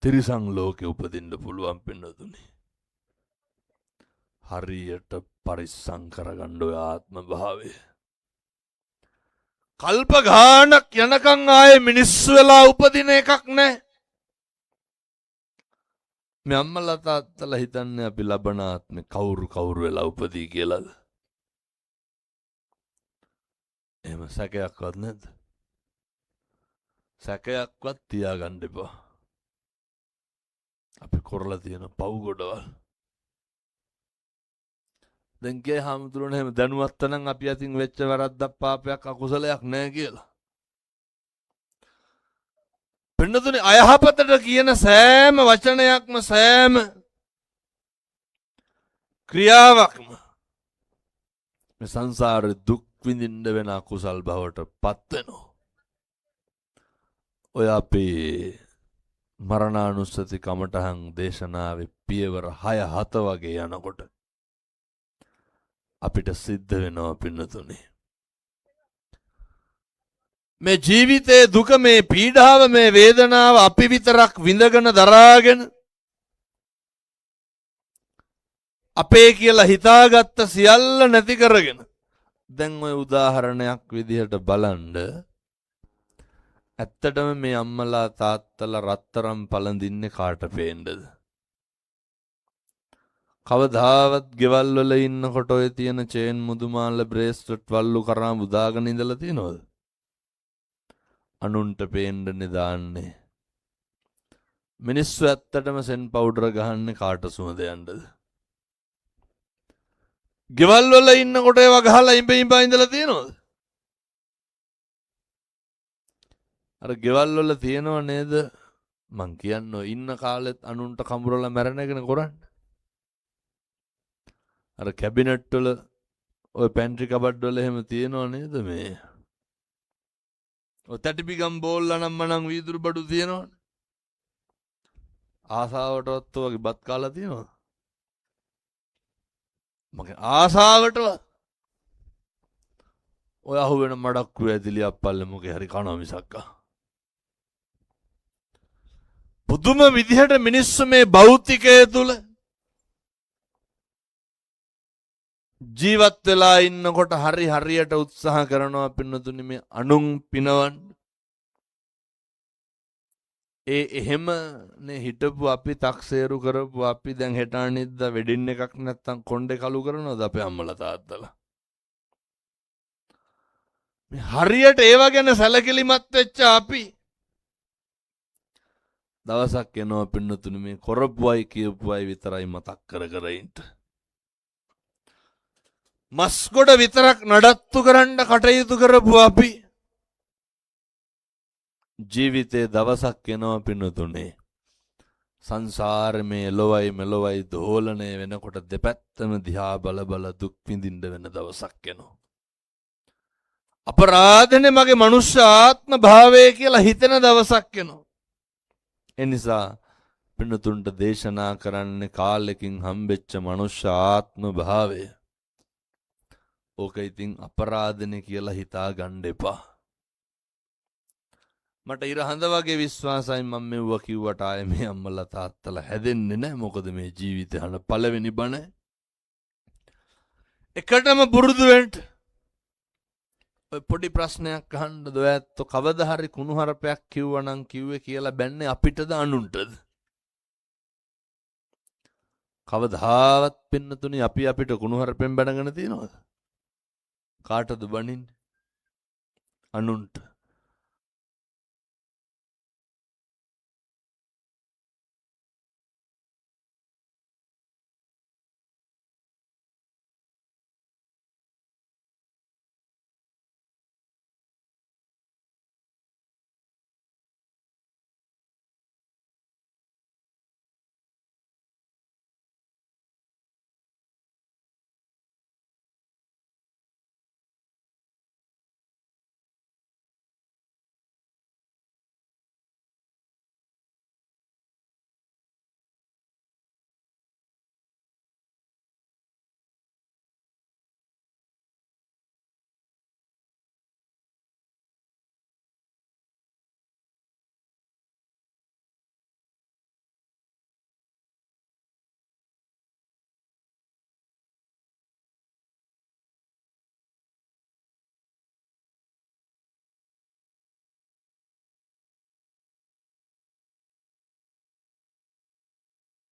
Speaker 1: තිරිසන් ලෝකේ උපදින්න පුළුවන් පින්නතුනි. හරියට පරිස්සම් කරගන්න ඔය ආත්ම භාවය. කල්ප ගාණක් යනකම් ආයේ මිනිස්සු වෙලා උපදින එකක් නැහැ. මේ අම්මලා තාත්තලා හිතන්නේ අපි ලබන ආත්මේ කවුරු වෙලා උපදී කියලාද? එහෙම සැකයක්වත් නැද්ද? සැකයක්වත් තියාගන්න එපා. අපි කරලා තියෙන පව් ගොඩවල්. දැන් කිය හාමුදුරනේ එහෙම දැනුවත් නම් අපි අතින් වෙච්ච වැරද්දක් පාපයක් අකුසලයක් නැහැ කියලා. පින්නතුනේ අයහපතට කියන සෑම වචනයක්ම සෑම ක්‍රියාවක්ම මේ සංසාරේ දුක් විඳින්න වෙන අකුසල් බවට පත් වෙනවා. ඔය අපේ මරණානුස්සති කමඨහං දේශනාවේ පියවර 6-7 වගේ යනකොට අපිට සිද්ධ වෙනවා පින්නතුනේ. මේ ජීවිතයේ දුක මේ පීඩාව මේ වේදනාව අපි විතරක් විඳගෙන දරාගෙන අපේ කියලා හිතාගත්ත සියල්ල නැති කරගෙන දැන් ඔය උදාහරණයක් විදිහට බලන්න ඇත්තටම මේ අම්මලා තාත්තලා රත්තරම් පළඳින්නේ කාට පේන්නද? කවදාවත් ගෙවල් වල ඉන්නකොට ඔය තියෙන චේන් මුදුමාල බ්‍රේස්ලට් වල්ලු කරා බුදාගෙන ඉඳලා තියනවද? අනුන්ට පේන්නනේ දාන්නේ. මිනිස්සු ඇත්තටම සෙන් පවුඩර් ගහන්නේ කාට සුවඳ යන්නද? ගෙවල් වල ඉන්නකොට ඒවා ගහලා ඉඹ ඉඳලා තියනවද? අර ගෙවල් වල තියෙනව නේද? මං කියන්නේ ඉන්න කාලෙත් අනුන්ට කඹරලා මැරෙන එකනේ කරන්නේ. අර කැබිනට් වල ඔය පැන්ට්‍රි කබඩ් වල එහෙම තියෙනව නේද මේ? ඔය තැටිපිගම් බෝල්ලා නම් මනම් වීදුරු බඩු තියෙනවනේ. ආසාවටවත් වගේ බත් කාලා තියෙනවද? මගේ ආසාවටව ඔය අහුවෙන මඩක්කු ඇදිලි අප්පල්ලේ මොකේ හරි කනවා මිසක්කා. පුදුම විදිහට මිනිස්සු මේ භෞතිකය තුල ජීවත් වෙලා ඉන්නකොට හරියට උත්සාහ කරනවා පින්නතුනි මේ අනුන් පිනවන්න. එහෙමනේ හිටපු අපි තක්සේරු කරපු අපි දැන් හෙට අනිද්දා වෙඩින් එකක් නැත්තම් කොණ්ඩේ කලු කරනවද අපේ අම්මලා තාත්තලා? මේ හරියට ඒව ගැන සැලකිලිමත් වෙච්ච අපි දවසක් එනවා පින්නතුනි මේ කරපුවයි කියපුවයි විතරයි මතක් කර ඉන්න. මස්කොඩ විතරක් නඩත්තු කරන්න කටයුතු කරපු අපි ජීවිතේ දවසක් එනවා පින්නතුනේ සංසාරේ මේ එළොවයි මෙලොවයි දෝලණය වෙනකොට දෙපැත්තම දිහා බල දුක් විඳින්න වෙන දවසක් එනවා. අපරාධනේ මගේ මනුෂ්‍ය ආත්ම භාවය කියලා හිතෙන දවසක් එනවා. එනිසා පින්නතුන්ට දේශනා කරන්නේ කාලෙකින් හම්බෙච්ච මනුෂ්‍ය ආත්ම භාවය. ඕක ඉතින් අපරාධනේ කියලා හිතා ගන්න එපා. මට ඉර හඳ වගේ විශ්වාසයි මම මෙව්ව කිව්වට ආයේ මේ අම්මලා තාත්තලා හැදෙන්නේ නැහැ. මොකද මේ ජීවිතේ හන පළවෙනි බණ එකටම පුරුදු වෙන්න. ඔය පොඩි ප්‍රශ්නයක් අහන්න දොයැත්තෝ කවදා හරි කුණුහරුපයක් කිව්වනම් කිව්වේ කියලා බැන්නේ අපිටද අනුන්ටද? කවදාවත් පින්නතුනි අපි අපිට කුණුහරුපෙන් බැනගෙන තියනවද? කාටද බනින්නේ? අනුන්ට.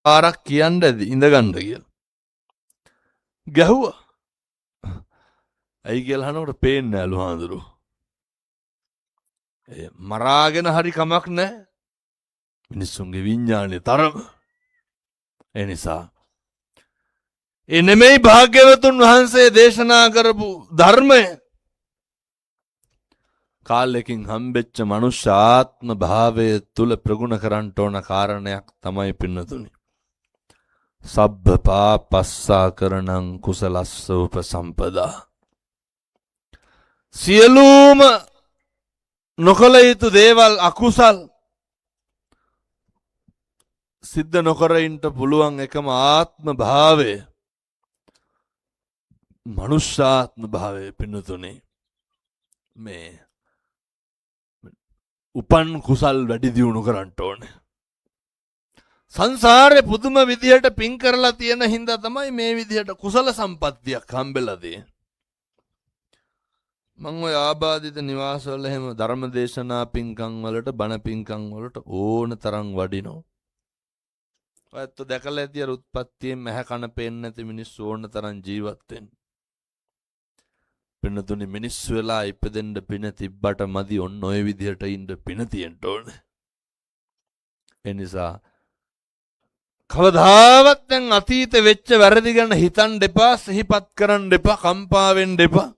Speaker 1: පාරක් කියන්න ඇති ඉඳගන්න කියලා. ගැහුවා. ඇයි කියලා අහනකොට පේන්නේ නැලු හාඳුරු. මරාගෙන හරි කමක් නැහැ. මිනිස්සුන්ගේ විඤ්ඤාණය තරම ඒ නිසා ඒ නෙමෙයි භාග්‍යවතුන් වහන්සේ දේශනා කරපු ධර්මය. කාලෙකින් හම්බෙච්ච මනුෂ්‍ය ආත්ම භාවය තුල ප්‍රගුණ කරන්න ඕන කාරණයක් තමයි පින්නතුනි. සබ්බ පාපස්සා කරණං කුසලස්ස උපසම්පදා. සියලුම නොකල යුතු දේවල් අකුසල් සිද්ධ නොකර ඉන්න පුළුවන් එකම ආත්ම භාවය මනුෂ්‍යාත්ම භාවය පින්නතුනේ. මේ උපන් කුසල් වැඩි දියුණු කරන්න ඕනේ. සංසාරේ පුදුම විදියට පින් කරලා තියෙන හින්දා තමයි මේ විදියට කුසල සම්පත්තියක් හම්බෙලා තියෙන්නේ. මම ඔය ආබාධිත නිවාසවල එහෙම ධර්ම දේශනා පින්කම් වලට බණ පින්කම් වලට ඕන තරම් වඩිනවා. ඔයත් දැකලා ඇති අර උත්පත්තියෙන් මහ කන පේන්නේ නැති මිනිස්සු ඕන තරම් ජීවත් වෙන්නේ. පින්නතුනි මිනිස්සු වෙලා ඉපදෙන්න පින තිබ්බට මදි ඔන්න ඔය විදිහට ඉන්න පින තියෙන්න ඕනේ. ඒ නිසා කවදාවත් දැන් අතීත වෙච්ච වැරදි ගැන හිතන්න එපා, සිහිපත් කරන්න එපා, කම්පා වෙන්න එපා.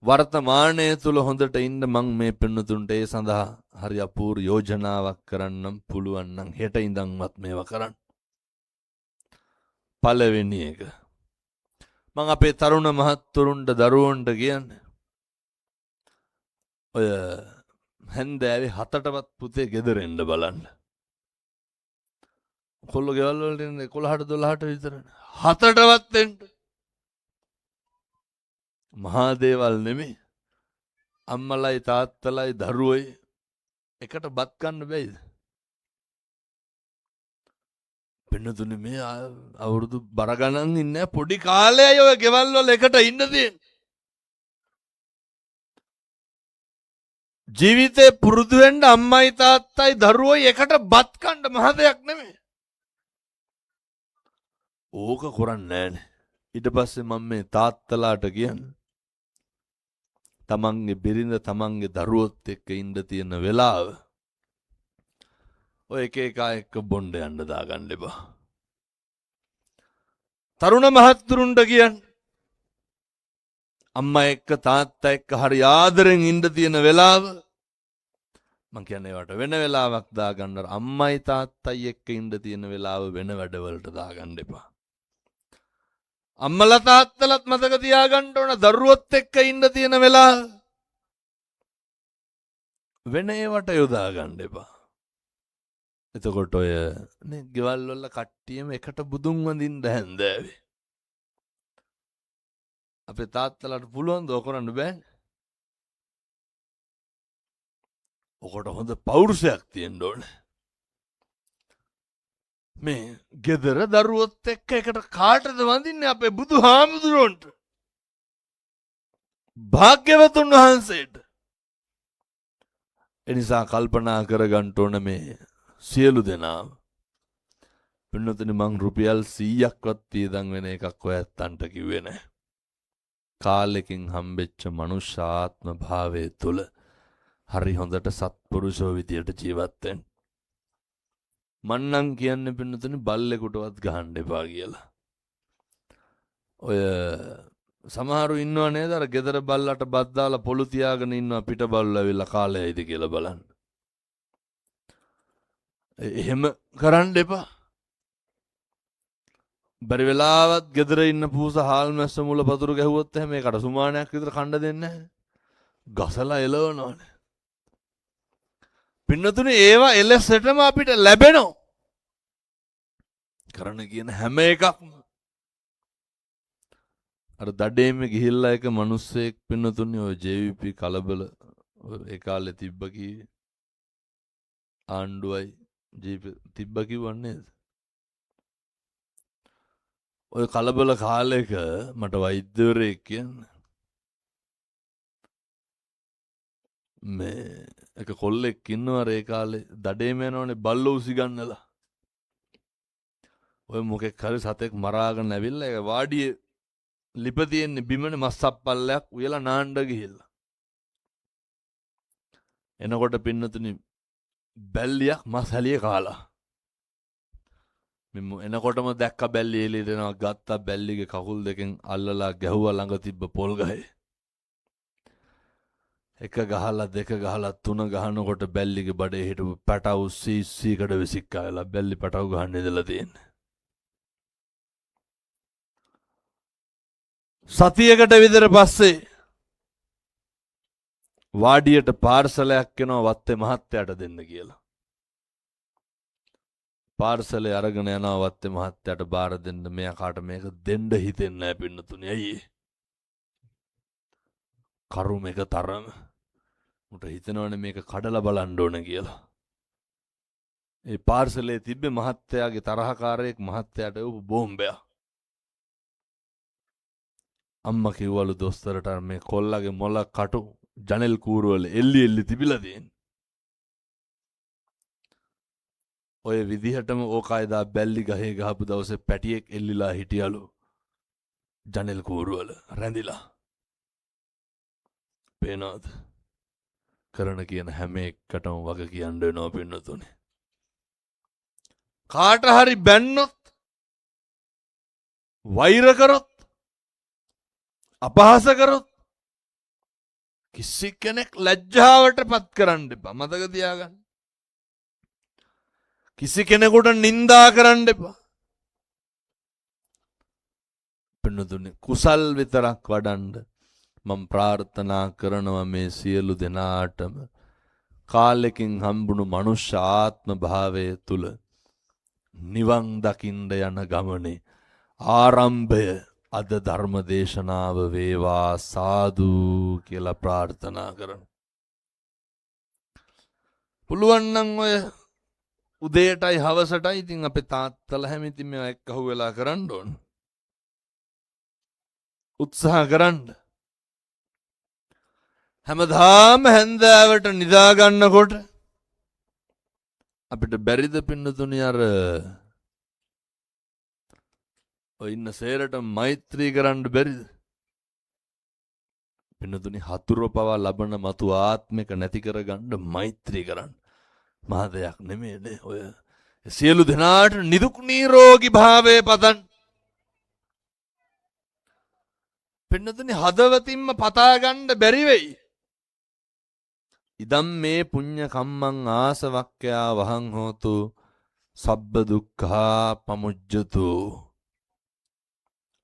Speaker 1: වර්තමානයේ තුල හොඳට ඉන්න මං මේ පින්නතුන්ට ඒ සඳහා හරි අපූර්ව යෝජනාවක් කරන්නම් පුළුවන් නම් හෙට ඉඳන්වත් මේවා කරන්න. පළවෙනි එක මං අපේ තරුණ මහත්තුරුන්ට දරුවන්ට කියන්නේ ඔය හැන්දෑවේ 7ටවත් පුතේ ගෙදර එන්න බලන්න. කොල්ලෝ ගෙවල් වලට එන්නේ 11ට 12ට විතරනේ. 7ටවත් එන්න. මහා දේවල් නෙමෙයි. අම්මලයි තාත්තලයි දරුවෝයි එකට බත් ගන්න බැයිද? පින්නතුනි මේ අවුරුදු බර ගණන් ඉන්නේ පොඩි කාලයයි ඔය ගෙවල් වල එකට ඉන්න තියෙන්නේ. ජීවිතේ පුරුදු වෙන්න අම්මයි තාත්තයි දරුවෝයි එකට බත් කන්න මහ දෙයක් නෙමෙයි. ඕක කරන්නේ නැහනේ. ඊට පස්සේ මම මේ තාත්තලාට කියන්නේ තමන්ගේ බිරිඳ තමන්ගේ දරුවොත් එක්ක ඉන්න තියෙන වෙලාව ඔය එක එක්ක බොණ්ඩ යන්න දාගන්න එපා. තරුණ මහත්තුරුන්ට කියන්නේ අම්මා එක්ක තාත්තා එක්ක හරි ආදරෙන් ඉන්න තියෙන වෙලාව මං කියන්නේ ඒවට වෙන වෙලාවක් දාගන්න. අම්මයි තාත්තයි එක්ක ඉන්න තියෙන වෙලාව වෙන වැඩවලට දාගන්න එපා. අම්මලා තාත්තලත් මතක තියාගන්න ඕන දරුවොත් එක්ක ඉන්න තියෙන වෙලාව වෙන ඒවට යොදා ගන්න එපා. එතකොට ඔය නේ ගෙවල් වල කට්ටියම එකට බුදුන් වඳින්න හැන්දෑවේ. අපේ තාත්තලාට පුළුවන් ද කරන්න බෑනේ. ඔකට හොඳ පෞරුෂයක් තියෙන්න ඕනේ. මේ ගෙදර දරුවොත් එක්ක එකට කාටද වඳින්නේ? අපේ බුදුහාමුදුරන්ට, භාග්‍යවතුන් වහන්සේට. එනිසා කල්පනා කරගන්න ඕන මේ සියලු දෙනාම. පින්නතුනි මං රුපියල් 100ක්වත් වියදම් වෙන එකක් ඔයත්තන්ට කිව්වේ නැහැ. කාලෙකින් හම්බෙච්ච මනුෂ්‍යාත්ම භාවයේ තුල හරි හොඳට සත්පුරුෂෝ විදියට ජීවත් වෙන්න. මන්නම් කියන්නේ පින්නතුනි බල්ලෙකුටවත් ගහන්න එපා කියලා. ඔය සමහරු ඉන්නව නේද අර ගෙදර බල්ලට බත් දාලා පොළු තියාගෙන ඉන්නවා පිට බල්ලෝ ඇවිල්ලා කාලයයිද කියලා බලන්න. එහෙම කරන්න එපා. බැරි වෙලාවත් ගෙදර ඉන්න පූස හාල් මැස්ස මුල පතුරු ගැහුවොත් එහෙම ඒකට සුමානයක් විතර කන්න දෙන්නේ නැහැ. ගසලා එලවනවනේ. පින්නතුනේ ඒවා එලෙසටම අපිට ලැබෙනවා. කරන කියන හැම එකක්ම අර දඩේම ගිහිල්ලා එක මිනිස්සෙක් පින්නතුනේ ඔය JVP කලබල ඒ කාලේ තිබ්බ කී ආණ්ඩුවයි JVP තිබ්බ කිව්වන්නේ නේද? ඔය කලබල කාලෙක මට වෛද්‍යවරයෙක් කියන්නේ මේ එක කොල්ලෙක් ඉන්නවා ඒ කාලේ දඩේම යනවනේ බල්ලෝ උසි ගන්නලා. ඔය මොකෙක් හරි සතෙක් මරාගෙන ඇවිල්ලා ඒක වාඩියේ ලිප තියෙන්නේ බිමනේ මස්සප්පල්ලයක් උයලා නාන්න ගිහිල්ලා. එනකොට පින්නතුනි බැල්ලියක් මස් හැලිය කාලා. මෙම එනකොටම දැක්ක බැල්ලි එළියට එනවා ගත්තා බැල්ලිගේ කකුල් දෙකෙන් අල්ලලා ගැහුවා ළඟ තිබ්බ පොල් ගහේ. එක ගහලා දෙක ගහලා තුන ගහනකොට බැල්ලිගේ බඩේ හිටපු පැටවු සීසීකට විසික්කා වෙලා බැල්ලි පැටවු ගහන්න ඉඳලා තියෙන්නේ. සතියකට විතර පස්සේ වාඩියට පාර්සලයක් එනවා වත්තේ මහත්තයාට දෙන්න කියලා. පාර්සලේ අරගෙන යනවා වත්තේ මහත්තයාට බාර දෙන්න. මෙයාට මේක දෙන්න හිතෙන්නේ නැහැ පින්නතුනි. ඇයි? කරුම එක තරම. උට හිතනවනේ මේක කඩලා බලන්න ඕන කියලා. ඒ පාර්සලේ තිබ්බේ මහත්තයාගේ තරහකාරයෙක් මහත්තයාට උපු බෝම්බයක්. අම්මා කිව්වලු දොස්තරට මේ කොල්ලගේ මොල කටු ජනෙල් කූරුවල එල්ලි තිබිලා තියෙන්නේ. ඔය විදිහටම ඕකායදා බැල්ලි ගහේ ගහපු දවසේ පැටියෙක් එල්ලිලා හිටියලු ජනෙල් කූරුවල රැඳිලා. පේනවද? කරන කියන හැම එකටම වග කියන්න වෙනවා පින්නතුනේ. කාට හරි බැන්නොත් වෛර කරොත් අපහාස කරොත් කිසි කෙනෙක් ලැජ්ජාවට පත් කරන්න එපා. මතක තියාගන්න. කිසි කෙනෙකුට නින්දා කරන්න එපා. පින්නතුනේ කුසල් විතරක් වඩන්න මම ප්‍රාර්ථනා කරනවා මේ සියලු දෙනාටම කාලෙකින් හම්බුණු මනුෂ්‍ය ආත්ම භාවයේ තුල නිවන් දකින්න යන ගමනේ ආරම්භය අද ධර්ම දේශනාව වේවා සාදු කියලා ප්‍රාර්ථනා කරනවා. පුළුවන් නම් ඔය උදේටයි හවසටයි ඉතින් අපේ තාත්තලා හැම ඉතින් මේවා එක්කහුව වෙලා කරන්න ඕන. උත්සාහ කරන්න. හැමදාම හැන්දෑවට නිදා ගන්නකොට අපිට බැරිද පින්නතුනි අර ඔය ඉන්න සේරට මෛත්‍රී කරන්න බැරිද? පින්නතුනි හතුරු පවා ලබන මතු ආත්මික නැති කරගන්න මෛත්‍රී කරන්න. මහ දෙයක් නෙමෙයිනේ. ඔය සියලු දෙනාට නිදුක් නිරෝගී භාවයේ පතන්. පින්නතුනි හදවතින්ම පතා ගන්න බැරි වෙයි. ඉදම් මේ පුඤ්ඤ කම්මං ආසවක්ඛ්‍යා වහං හෝතු සබ්බ දුක්ඛා පමුජ්ජතු.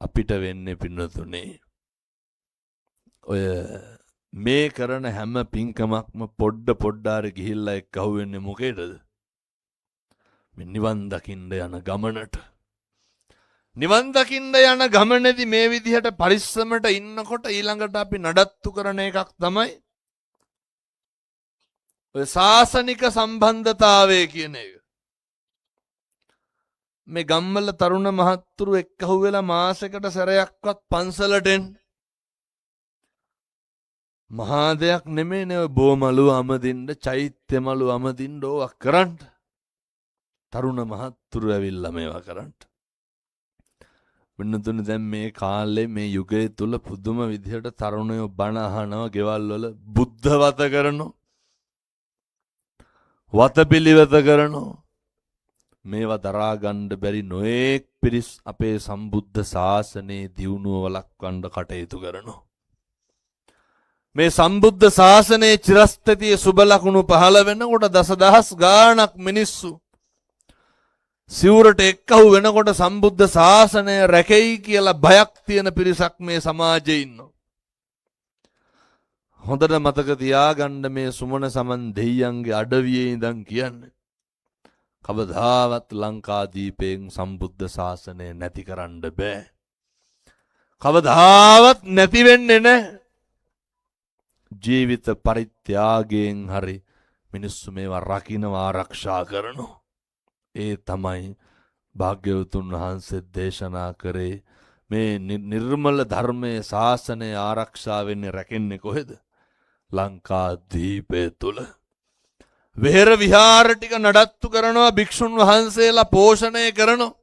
Speaker 1: අපිට වෙන්නේ පින්නතුනේ ඔය මේ කරන හැම පින්කමක්ම පොඩ්ඩාර ගිහිල්ලා එක්කහුව වෙන්නේ මොකේද? මේ නිවන් දකින්න යන ගමනට. නිවන් දකින්න යන ගමනේදී මේ විදිහට පරිස්සමට ඉන්නකොට ඊළඟට අපි නඩත්තු කරන එකක් තමයි ඔය සාසනික සම්බන්ධතාවය කියන එක. මේ ගම්වල තරුණ මහත්තුරු එක්කහුව වෙලා මාසෙකට සැරයක්වත් පන්සලට එන්න මහා දෙයක් නෙමෙයිනේ. ඔය බෝමලු අමදින්න චෛත්‍ය මලු අමදින්න ඕවා කරන්න. තරුණ මහත්තුරු ඇවිල්ලා මේවා කරන්න. වෙනතුනේ දැන් මේ කාලේ මේ යුගයේ තුල පුදුම විදිහට තරුණයෝ බණ අහනවා ගෙවල් වල බුද්ධ වත කරනවා. වතපිලිවෙත කරනවා. මේවා දරා ගන්න බැරි නොඑක් පිරිස් අපේ සම්බුද්ධ ශාසනයේ දියුණුව වළක්වන්න කටයුතු කරනවා. මේ සම්බුද්ධ ශාසනයේ චිරස්ථිතිය සුබ ලකුණු පහළ වෙනකොට දසදහස් ගාණක් මිනිස්සු සිවුරට එක්කහුව වෙනකොට සම්බුද්ධ ශාසනය රැකෙයි කියලා බයක් තියෙන පිරිසක් මේ සමාජයේ ඉන්නවා. හොඳට මතක තියාගන්න මේ සුමන සමන් දෙයියන්ගේ අඩවියේ ඉඳන් කියන්නේ කවදාවත් ලංකාදීපයෙන් සම්බුද්ධ ශාසනය නැති කරන්න බෑ. කවදාවත් නැති වෙන්නේ නැහැ. ජීවිත පරිත්‍යාගයෙන් හරි මිනිස්සු මේවා රකින්නවා ආරක්ෂා කරනවා. ඒ තමයි භාග්‍යවතුන් වහන්සේ දේශනා කරේ මේ නිර්මල ධර්මයේ ශාසනය ආරක්ෂා වෙන්නේ රැකෙන්නේ කොහෙද? ලංකාදීපය තුල. වෙහෙර විහාර ටික නඩත්තු කරනවා, භික්ෂුන් වහන්සේලා පෝෂණය කරනවා.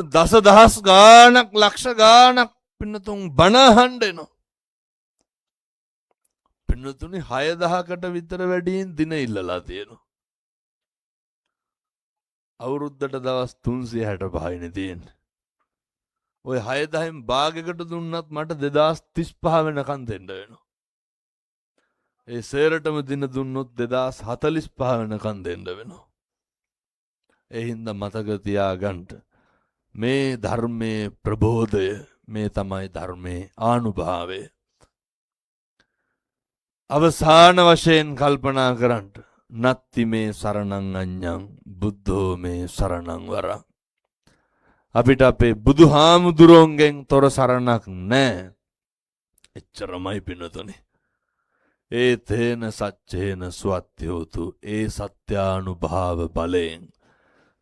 Speaker 1: දසදහස් ගාණක් ලක්ෂ ගාණක් පින්නතුන් බණ අහන්න එනවා. පින්නතුනි 6000කට විතර වැඩියෙන් දින ඉල්ලලා තියෙනවා. අවුරුද්දට දවස් 365 තියෙන්නේ. ඔය 6000න් භාගයකට දුන්නත් මට 2035 වෙනකන් දෙන්න වෙනවා. ඒ සේරටම දින දුන්නොත් 2045 වෙනකන් දෙන්න වෙනවා. ඒ හින්දා මතක තියාගන්න මේ ධර්මයේ ප්‍රබෝධය, මේ තමයි ධර්මයේ ආනුභාවය. අවසාන වශයෙන් කල්පනා කරන්න. නත්ති මේ සරණං අඤ්ඤං බුද්ධෝ මේ සරණං වරං. අපිට අපේ බුදුහාමුදුරුවන්ගෙන් තොර සරණක් නැහැ. එච්චරමයි පින්නතුනේ. ඒ තේන සච්චේන සුවත්‍යෝතු. ඒ සත්‍යානුභාව බලයෙන්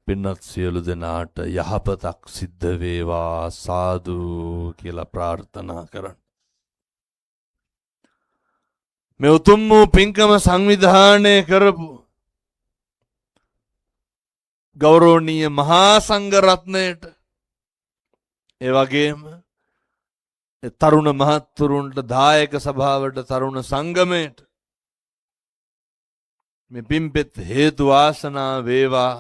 Speaker 1: පින්නත් සියලු දෙනාට යහපතක් සිද්ධ වේවා සාදු කියලා ප්‍රාර්ථනා කරන්න. මේ උතුම් වූ පින්කම සංවිධානය කරපු ගෞරවනීය මහා සංඝ රත්නයට, ඒ වගේම තරුණ මහත්තුරුන්ට, දායක සභාවට, තරුණ සංගමයට මේ පින්පෙත් හේතු වාසනා වේවා.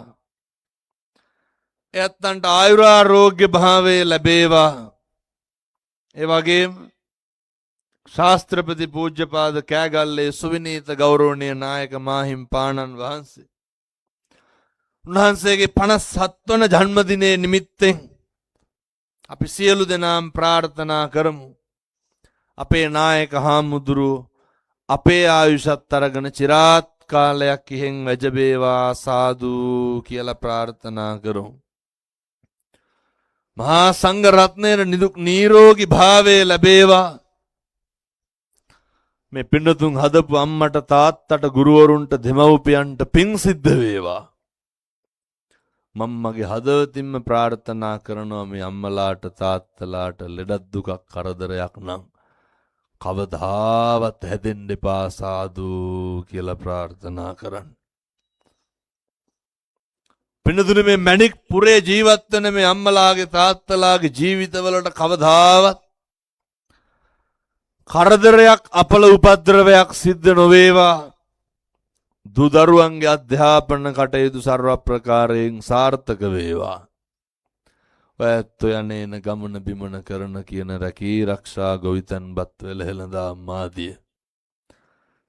Speaker 1: එයත්න්ට ආයුරාරෝග්‍ය භාවය ලැබේවා. ඒ වගේම ශාස්ත්‍රපති පූජ්‍යපාද කෑගල්ලේ සුවිනීත ගෞරවනීය නායක මාහිම්පාණන් වහන්සේ, උන්වහන්සේගේ 57 වන ජන්මදිනයේ නිමිත්තෙන් අපි සියලු දෙනාම ප්‍රාර්ථනා කරමු. අපේ නායක හාමුදුරුවෝ අපේ ආයුෂත් අරගෙන চিරාත් කාලයක් ඉහෙන් වැජබේවා සාදු කියලා ප්‍රාර්ථනා කරමු. මහා සංඝ රත්නයේ නිදුක් නිරෝගී භාවය ලැබේවා. මේ පින්නතුන් හදපු අම්මට, තාත්තට, ගුරුවරුන්ට, දෙමව්පියන්ට පිං සිද්ධ වේවා. මම මගේ හදවතින්ම ප්‍රාර්ථනා කරනවා මේ අම්මලාට, තාත්තලාට ලෙඩක් දුකක් කරදරයක් නම් කවදාවත් හැදෙන්න එපා සාදු කියලා ප්‍රාර්ථනා කරන්න. පින්නතුනේ මේ මැණික් පුරේ ජීවත් වෙන මේ අම්මලාගේ තාත්තලාගේ ජීවිතවලට කවදාවත් කරදරයක්, අපල උපද්‍රවයක් සිද්ධ නොවේවා. දුදරුවන්ගේ අධ්‍යාපන කටයුතු සර්ව ප්‍රකාරයෙන් සාර්ථක වේවා. ඔයත් යන්නේන ගමන බිමන කරන කියන රැකී රක්ෂා ගොවිතැන්පත් වල හෙළඳා මාදිය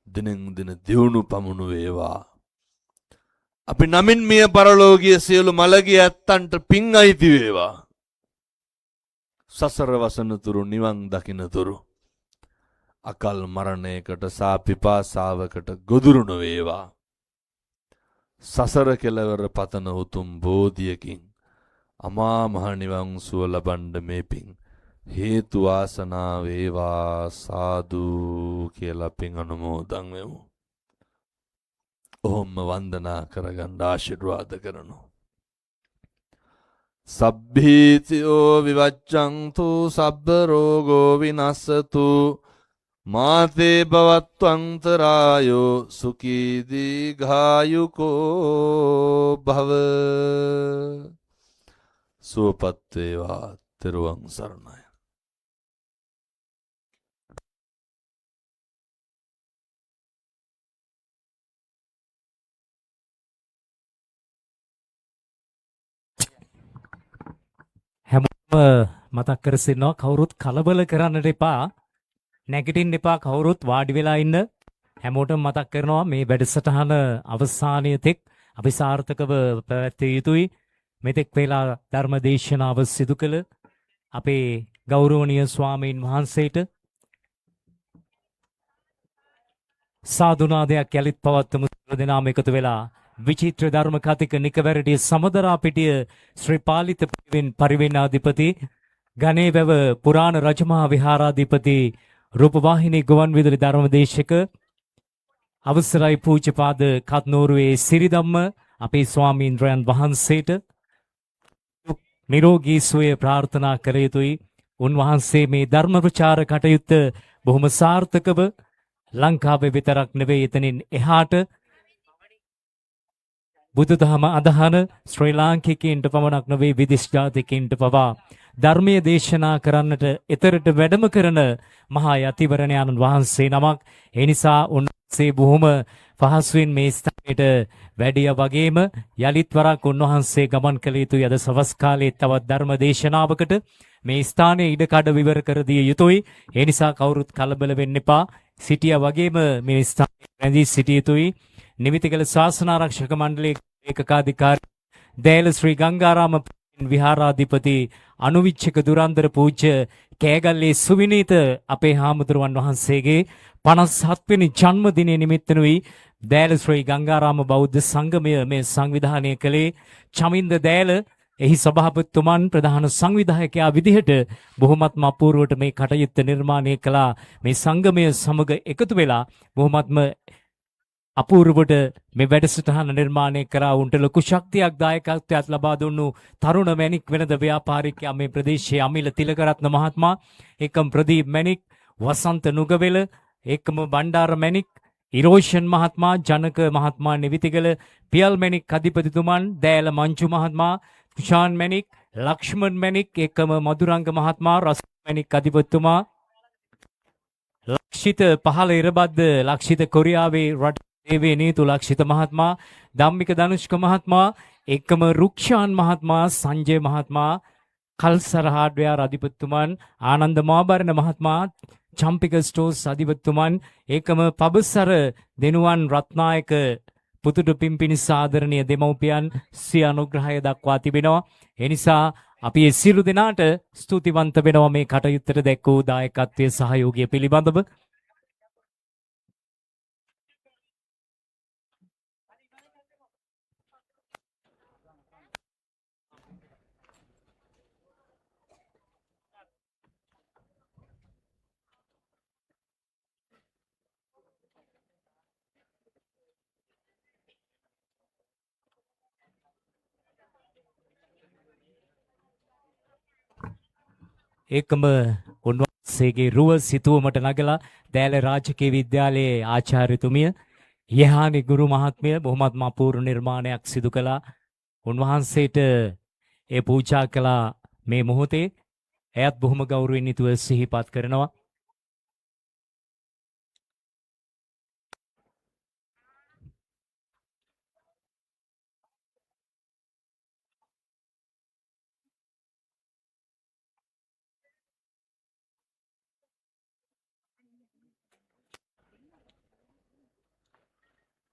Speaker 1: දිනෙන් දින දියුණු පමුණු වේවා. අපි නමින් මිය පරලෝකීය සියලු මළගිය ඇත්තන්ට පිං අයිති වේවා. සසර වසනතුරු නිවන් දකින්නතුරු අකල් මරණයකට සා පිපාසාවකට ගොදුරු නොවේවා. සසර කෙලවර පතන උතුම් බෝධියකින් අමා මහ නිවන් සුව ලබන්න මේ පිං හේතු වාසනා වේවා සාදු කියලා පිං අනුමෝදන් වෙමු. ඔහොම වන්දනා කරගන්න ආශිර්වාද කරනවා. සබ්බීතියෝ විවච්ඡන්තු සබ්බ රෝගෝ විනස්සතු මාතේ භවත්වන්තරායෝ සුඛී දීඝායුකෝ භව. සුවපත් වේවා. තෙරුවන් සරණයි.
Speaker 2: හැමෝම මතක් කර සිටිනවා කවුරුත් කලබල කරන්නට එපා. නැගිටින්න එපා. කවුරුත් වාඩි වෙලා ඉන්න. හැමෝටම මතක් කරනවා මේ වැඩසටහන අවසානයේ තෙක් අපි සාර්ථකව පැවැත්විය යුතුයි. මෙතෙක් වේලා ධර්ම දේශනාව සිදු කළ අපේ ගෞරවනීය ස්වාමීන් වහන්සේට සාදුනාදයක් යලිත් පවත්වමු. දෙනාම එකතු වෙලා විචිත්‍ර ධර්ම කතික නිකවැරටි සමදරා පිටිය ශ්‍රී පාලිත පරිවෙණාධිපති ගණේවැව පුරාණ රජමහා විහාරාධිපති රූපවාහිනී ගුවන් විදුලි ධර්මදේශක අවසරයි පූජ්‍යපාද කත්නෝරුවේ සිරිධම්ම අපේ ස්වාමීන්ද්‍රයන් වහන්සේට නිරෝගී සුවය ප්‍රාර්ථනා කළ යුතුයි. උන්වහන්සේ මේ ධර්ම ප්‍රචාර කටයුත්ත බොහොම සාර්ථකව ලංකාවේ විතරක් නෙවෙයි එතනින් එහාට බුදුදහම අදහන ශ්‍රී ලාංකිකයින්ට පමණක් නොවේ විදේශ ජාතිකයින්ට පවා ධර්මයේ දේශනා කරන්නට එතරට වැඩම කරන මහා යතිවරණයන් වහන්සේ නමක්. ඒ නිසා උන්වහන්සේ බොහොම පහසුවෙන් මේ ස්ථානයට වැඩිය වගේම යලිත් වරක් උන්වහන්සේ ගමන් කළ යුතුයි. අද සවස් කාලයේ තවත් ධර්ම දේශනාවකට මේ ස්ථානයේ ඉඩකඩ විවර කර දිය යුතුයි. ඒ නිසා කවුරුත් කලබල වෙන්න එපා. සිටියා වගේම මේ ස්ථානයේ රැඳී සිටිය යුතුයි. නිමිතිගල ශාසන ආරක්ෂක මණ්ඩලයේ ඒකාධිකාරී දෑල ශ්‍රී ගංගාරාම විහාරාධිපති අනුවිච්චක දුරන්දර පූජ්‍ය කෑගල්ලේ සුවිනීත අපේ හාමුදුරුවන් වහන්සේගේ 57 වෙනි ජන්මදිනය නිමිත්තනුයි දෑල ශ්‍රී ගංගාරාම බෞද්ධ සංගමය මේ සංවිධානය කළේ. චමින්ද දෑල එහි සභාපතිතුමන් ප්‍රධාන සංවිධායකයා විදිහට බොහොමත්ම අපූර්වට මේ කටයුත්ත නිර්මාණය කළා. මේ සංගමය සමග එකතු වෙලා බොහොමත්ම අපූර්වට මේ වැඩසටහන නිර්මාණය කරා. උන්ට ලොකු ශක්තියක් දායකත්වයක් ලබා දුන්නු තරුණ මැණික් වෙනද ව්‍යාපාරිකයා මේ ප්‍රදේශයේ අමිල තිලකරත්න මහත්මයා, එකම ප්‍රදීප් මැණික්, වසන්ත නුගවෙල, එකම බණ්ඩාර මැණික්, ඉරෝෂන් මහත්මයා, ජනක මහත්මයා නිවිතිගල, පියල් මැණික් අධිපතිතුමන්, දෑල මංජු මහත්මයා, තුෂාන් මැණික්, ලක්ෂ්මන් මැණික්, එකම මధుරංග මහත්මයා, රස මැණික් අධිපතිතුමා, ලක්ෂිත පහළ ඉරබද්ද ලක්ෂිත කොරියාවේ රට දේවේ නීතු ලක්ෂිත මහත්මයා, ධම්මික ධනුෂ්ක මහත්මයා, එකම රුක්ෂාන් මහත්මයා, සංජය මහත්මයා, කල්සර හાર્ඩ්වෙයාර් අධිපතිතුමන්, ආනන්ද මාබරණ මහත්මයා, චම්පික ස්ටෝර්ස් අධිපතිතුමන්, එකම පබසර දෙනුවන් රත්නායක පුතුට පිම්පිනි සාදරණීය දෙමව්පියන් සිය අනුග්‍රහය දක්වා තිබෙනවා. ඒ නිසා අපි ඒ සියලු දෙනාට ස්තුතිවන්ත වෙනවා මේ කටයුත්තට දැක් වූ දායකත්වයේ සහයෝගය පිළිබඳව. ඒකම උන්වහන්සේගේ රුව සිතුවමට නගලා දෑල රාජකීය විද්‍යාලයේ ආචාර්යතුමිය යහානි ගුරු මහත්මිය බොහොමත්ම අපූර්ව නිර්මාණයක් සිදු කළා. උන්වහන්සේට ඒ පූජා කළා මේ මොහොතේ එයත් බොහොම ගෞරවයෙන් යුතුව සිහිපත් කරනවා.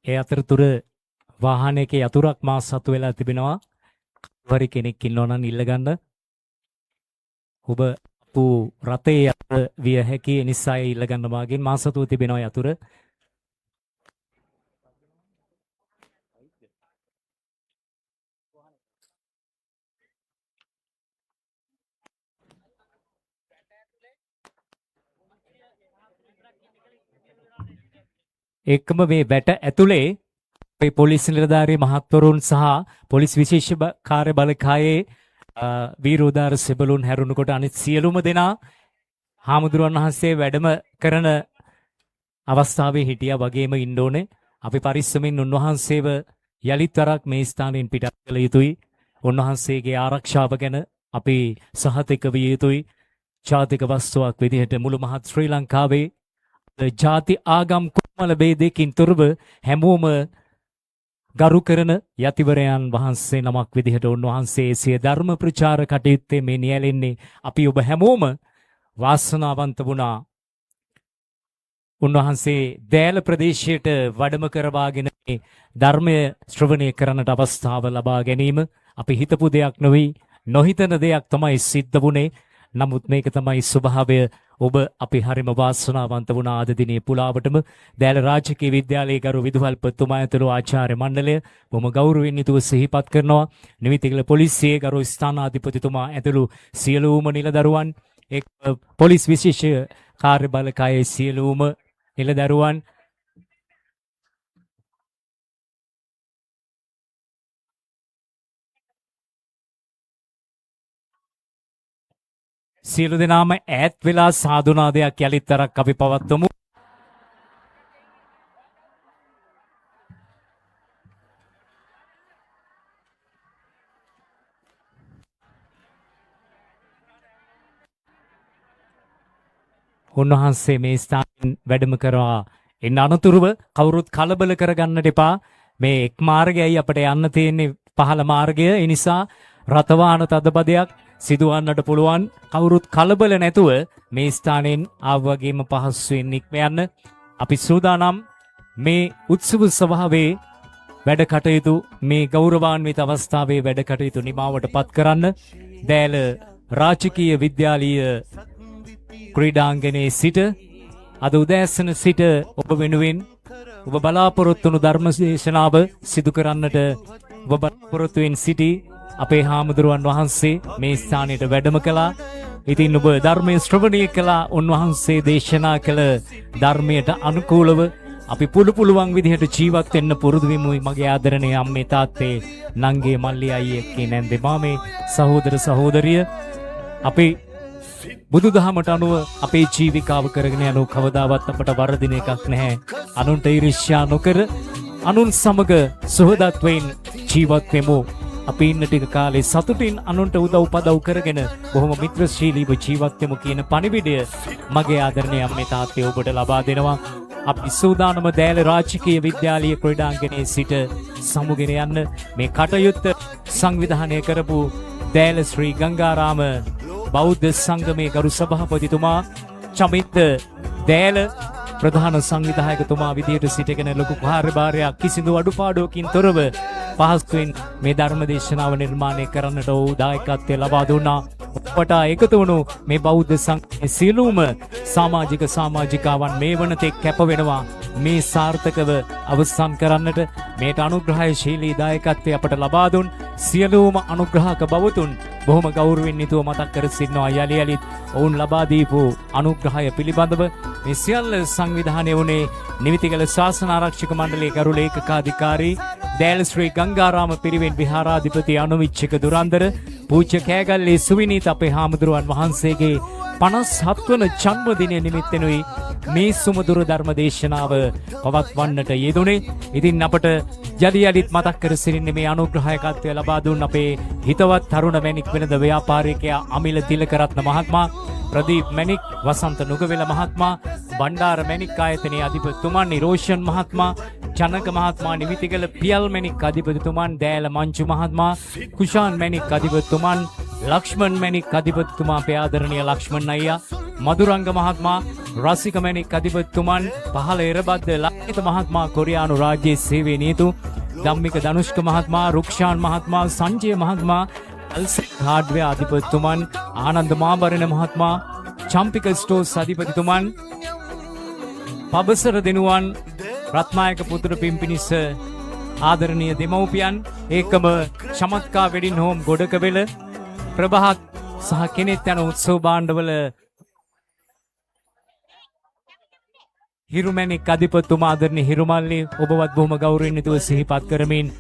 Speaker 2: ඒ අතරතුර වාහනයක යතුරක් මා සතු වෙලා තිබෙනවා. වරි කෙනෙක් ඉන්නවා නම් ඉල්ලගන්න. ඔබ රතේ යතුර විය හැකි නිසා ඉල්ලගන්න මාගෙන් මා සතුව තිබෙනවා යතුර. එක්කම මේ වැට ඇතුලේ අපේ පොලිස් නිලධාරී මහත්වරුන් සහ පොලිස් විශේෂ කාර්ය බලකායේ වීරෝදාර සෙබළුන් හැරුණුකොට අනිත් සියලුම දෙනා හාමුදුරුවන් වහන්සේ වැඩම කරන අවස්ථාවේ හිටියා වගේම ඉන්න ඕනේ. අපි පරිස්සමින් උන්වහන්සේව යලිත් වරක් මේ ස්ථානයෙන් පිටත් කළ යුතුයි. උන්වහන්සේගේ ආරක්ෂාව ගැන අපි සහතික විය යුතුයි. ජාතික වස්තුවක් විදිහට මුළු මහත් ශ්‍රී ලංකාවේ ජාති ආගම් කුමල ભેදයකින් තොරව හැමෝම ගරු කරන යතිවරයන් වහන්සේ නමක් විදිහට උන්වහන්සේ සිය ධර්ම ප්‍රචාර කටයුත්තේ මේ නියැලෙන්නේ අපි ඔබ හැමෝම වාසනාවන්ත වුණා. උන්වහන්සේ දෑල ප්‍රදේශයට වැඩම කරවාගෙන ධර්මය ශ්‍රවණය කරන්නට අවස්ථාව ලබා ගැනීම අපි හිතපු දෙයක් නොවේ, නොහිතන දෙයක් තමයි සිද්ධ වුණේ. නමුත් මේක තමයි ස්වභාවය. ඔබ අපි හරිම වාසනාවන්ත වුණා අද දිනේ පුලාවටම දෑල රාජකීය විද්‍යාලයේ ගරු විදුහල්පතිතුමා ඇතුළු ආචාර්ය මණ්ඩලය බොහොම ගෞරවයෙන් යුතුව සිහිපත් කරනවා. නිවිතිගල පොලිසියේ ගරු ස්ථානාධිපතිතුමා ඇතුළු සියලුම නිලදරුවන්, පොලිස් විශේෂ කාර්ය බලකායේ සියලුම නිලදරුවන්, සියලු දෙනාම ඈත් වෙලා සාදුනාදයක් යලිත් තරක් අපි පවත්වමු. උන්වහන්සේ මේ ස්ථානයෙන් වැඩම කරවා ඉන්න අනතුරුව කවුරුත් කලබල කරගන්නට එපා. මේ එක් මාර්ගයයි අපිට යන්න තියෙන්නේ පහළ මාර්ගය. ඒ නිසා රතවාහන තදබදයක් සිදුවන්නට පුළුවන්. කවුරුත් කලබල නැතුව මේ ස්ථානයෙන් ආවගේම පහසුවෙන් නික්ම යන්න. අපි සූදානම් මේ උත්සව සභාවේ වැඩ කටයුතු මේ ගෞරවාන්විත අවස්ථාවේ වැඩ කටයුතු නිමාවට පත් කරන්න දෑල රාජකීය විද්‍යාලීය ක්‍රීඩාංගණයේ සිට අද උදෑසන සිට ඔබ වෙනුවෙන් ඔබ බලාපොරොත්තු වුණු ධර්ම දේශනාව සිදු කරන්නට ඔබ බලාපොරොත්තුවෙන් සිටි අපේ හාමුදුරුවන් වහන්සේ මේ ස්ථානයට වැඩම කළා. ඉතින් ඔබ ධර්මයේ ශ්‍රවණය කළා. උන්වහන්සේ දේශනා කළ ධර්මයට අනුකූලව අපි පුළුවන් විදිහට ජීවත් වෙන්න පුරුදු වෙමු. මගේ ආදරණීය අම්මේ තාත්තේ නංගී මල්ලි අයියේ නැන්දේ මාමේ සහෝදර සහෝදරිය අපි බුදුදහමට අනුව අපේ ජීවිකාව කරගෙන යනු කවදාවත් අපට වරදින එකක් නැහැ. අනුන්ට ඊර්ෂ්‍යා නොකර අනුන් සමග සුහදත්වයෙන් ජීවත් වෙමු. අපි ඉන්න ටික කාලේ සතුටින් අනුන්ට උදව් පදව් කරගෙන බොහොම මිත්‍රශීලීව ජීවත් වෙමු කියන පණිවිඩය මගේ ආදරණීය අම්මේ තාත්තේ ඔබට ලබා දෙනවා. අපි සූදානම දෑල රාජකීය විද්‍යාලීය ක්‍රීඩාංගණයේ සිට සමුගෙන යන්න මේ කටයුත්ත සංවිධානය කරපු දෑල ශ්‍රී ගංගාරාම බෞද්ධ සංගමේ ගරු සභාපතිතුමා චමිත් දෑල ප්‍රධාන සංවිධායකතුමා විදියට සිටගෙන ලොකු කාර්යභාරයක් කිසිදු අඩුපාඩුවකින් තොරව පහසුවෙන් මේ ධර්ම දේශනාව නිර්මාණය කරන්නට ඔහු දායකත්වය ලබා දුන්නා. ඔබට එකතු වුණු මේ බෞද්ධ සංඝයේ සියලුම සමාජිකාවන් මේ වනතෙක් කැප වෙනවා මේ සාර්ථකව අවසන් කරන්නට. මේට අනුග්‍රහශීලී දායකත්වය අපට ලබා දුන් සියලුම අනුග්‍රහක බවතුන් බොහොම ගෞරවයෙන් යුතුව මතක් කර සිටිනවා. යලි යලිත් ඔවුන් ලබා දීපු අනුග්‍රහය පිළිබඳව මේ සියල්ල සංවිධානය වුණේ නිවිතිගල ශාසන ආරක්ෂක මණ්ඩලයේ ගරු ලේකකාධිකාරී දෑල ශ්‍රී ගංගාරාම පිරිවෙන් විහාරාධිපති අනුවිච්චක දුරන්දර පූජ්‍ය කෑගල්ලේ සුවිනීත අපේ හාමුදුරුවන් වහන්සේගේ 57 වන ජන්මදිනය නිමිත්තෙනුයි මේ සුමදුර ධර්ම දේශනාව පවත්වන්නට යෙදුනේ. ඉතින් අපට යලියලිත් මතක් කර සිටින්නේ මේ අනුග්‍රහයකත්වය ලබා දුන් අපේ හිතවත් තරුණ මැණික් වෙනද ව්‍යාපාරිකයා අමිල තිලකරත්න මහත්මයා, ප්‍රදීප් මැණික්, වසන්ත නුගවෙල මහත්මයා, බණ්ඩාර මැණික් ආයතනයේ අධිපතිතුමන් නිරෝෂන් මහත්මයා, ජනක මහත්මයා, නිවිතිගල පියල් මැණික් අධිපතිතුමන්, දෑල මංචු මහත්මයා, කුෂාන් මැණික් අධිපතිතුමන්, ලක්ෂ්මන් මැණික් අධිපතිතුමා අපේ ආදරණීය ලක්ෂ්මන් අයියා, මදුරංග මහත්මයා, රසික මැණික් අධිපතිතුමන්, පහළ එරබද්ද ලක්ෂිත මහත්මයා කොරියානු රාජ්‍යයේ සේවයේ නියුතු, ධම්මික ධනුෂ්ක මහත්මයා, රුක්ෂාන් මහත්මයා, සංජය මහත්මයා, අල්සෙක් හાર્ඩ්වෙයාර් අධිපතිතුමන්, ආනන්ද මාබරණ මහත්මයා, චම්පික ස්ටෝර්ස් අධිපතිතුමන්, පබසර දෙනුවන්, රත්නායක පුතුර පිම්පිනිස ආදරණීය දෙමව්පියන්, ඒකම චමත්කා වෙඩින් හෝම් ගොඩකවෙල, ප්‍රභාත් සහ කෙනෙත් යන උත්සව භාණ්ඩවල හිරුමැණික් අධිපතිතුමා ආදරණීය හිරුමල්ලි ඔබවත් බොහොම ගෞරවයෙන් යුතුව සිහිපත් කරමින්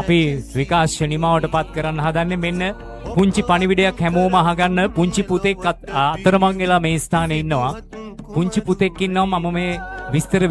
Speaker 2: අපි විකාශය නිමාවට පත් කරන්න හදන්නේ. මෙන්න පුංචි පණිවිඩයක් හැමෝම අහගන්න. පුංචි පුතෙක් අතරමං වෙලා මේ ස්ථානයේ ඉන්නවා. පුංචි පුතෙක් ඉන්නවා. මම මේ විස්තර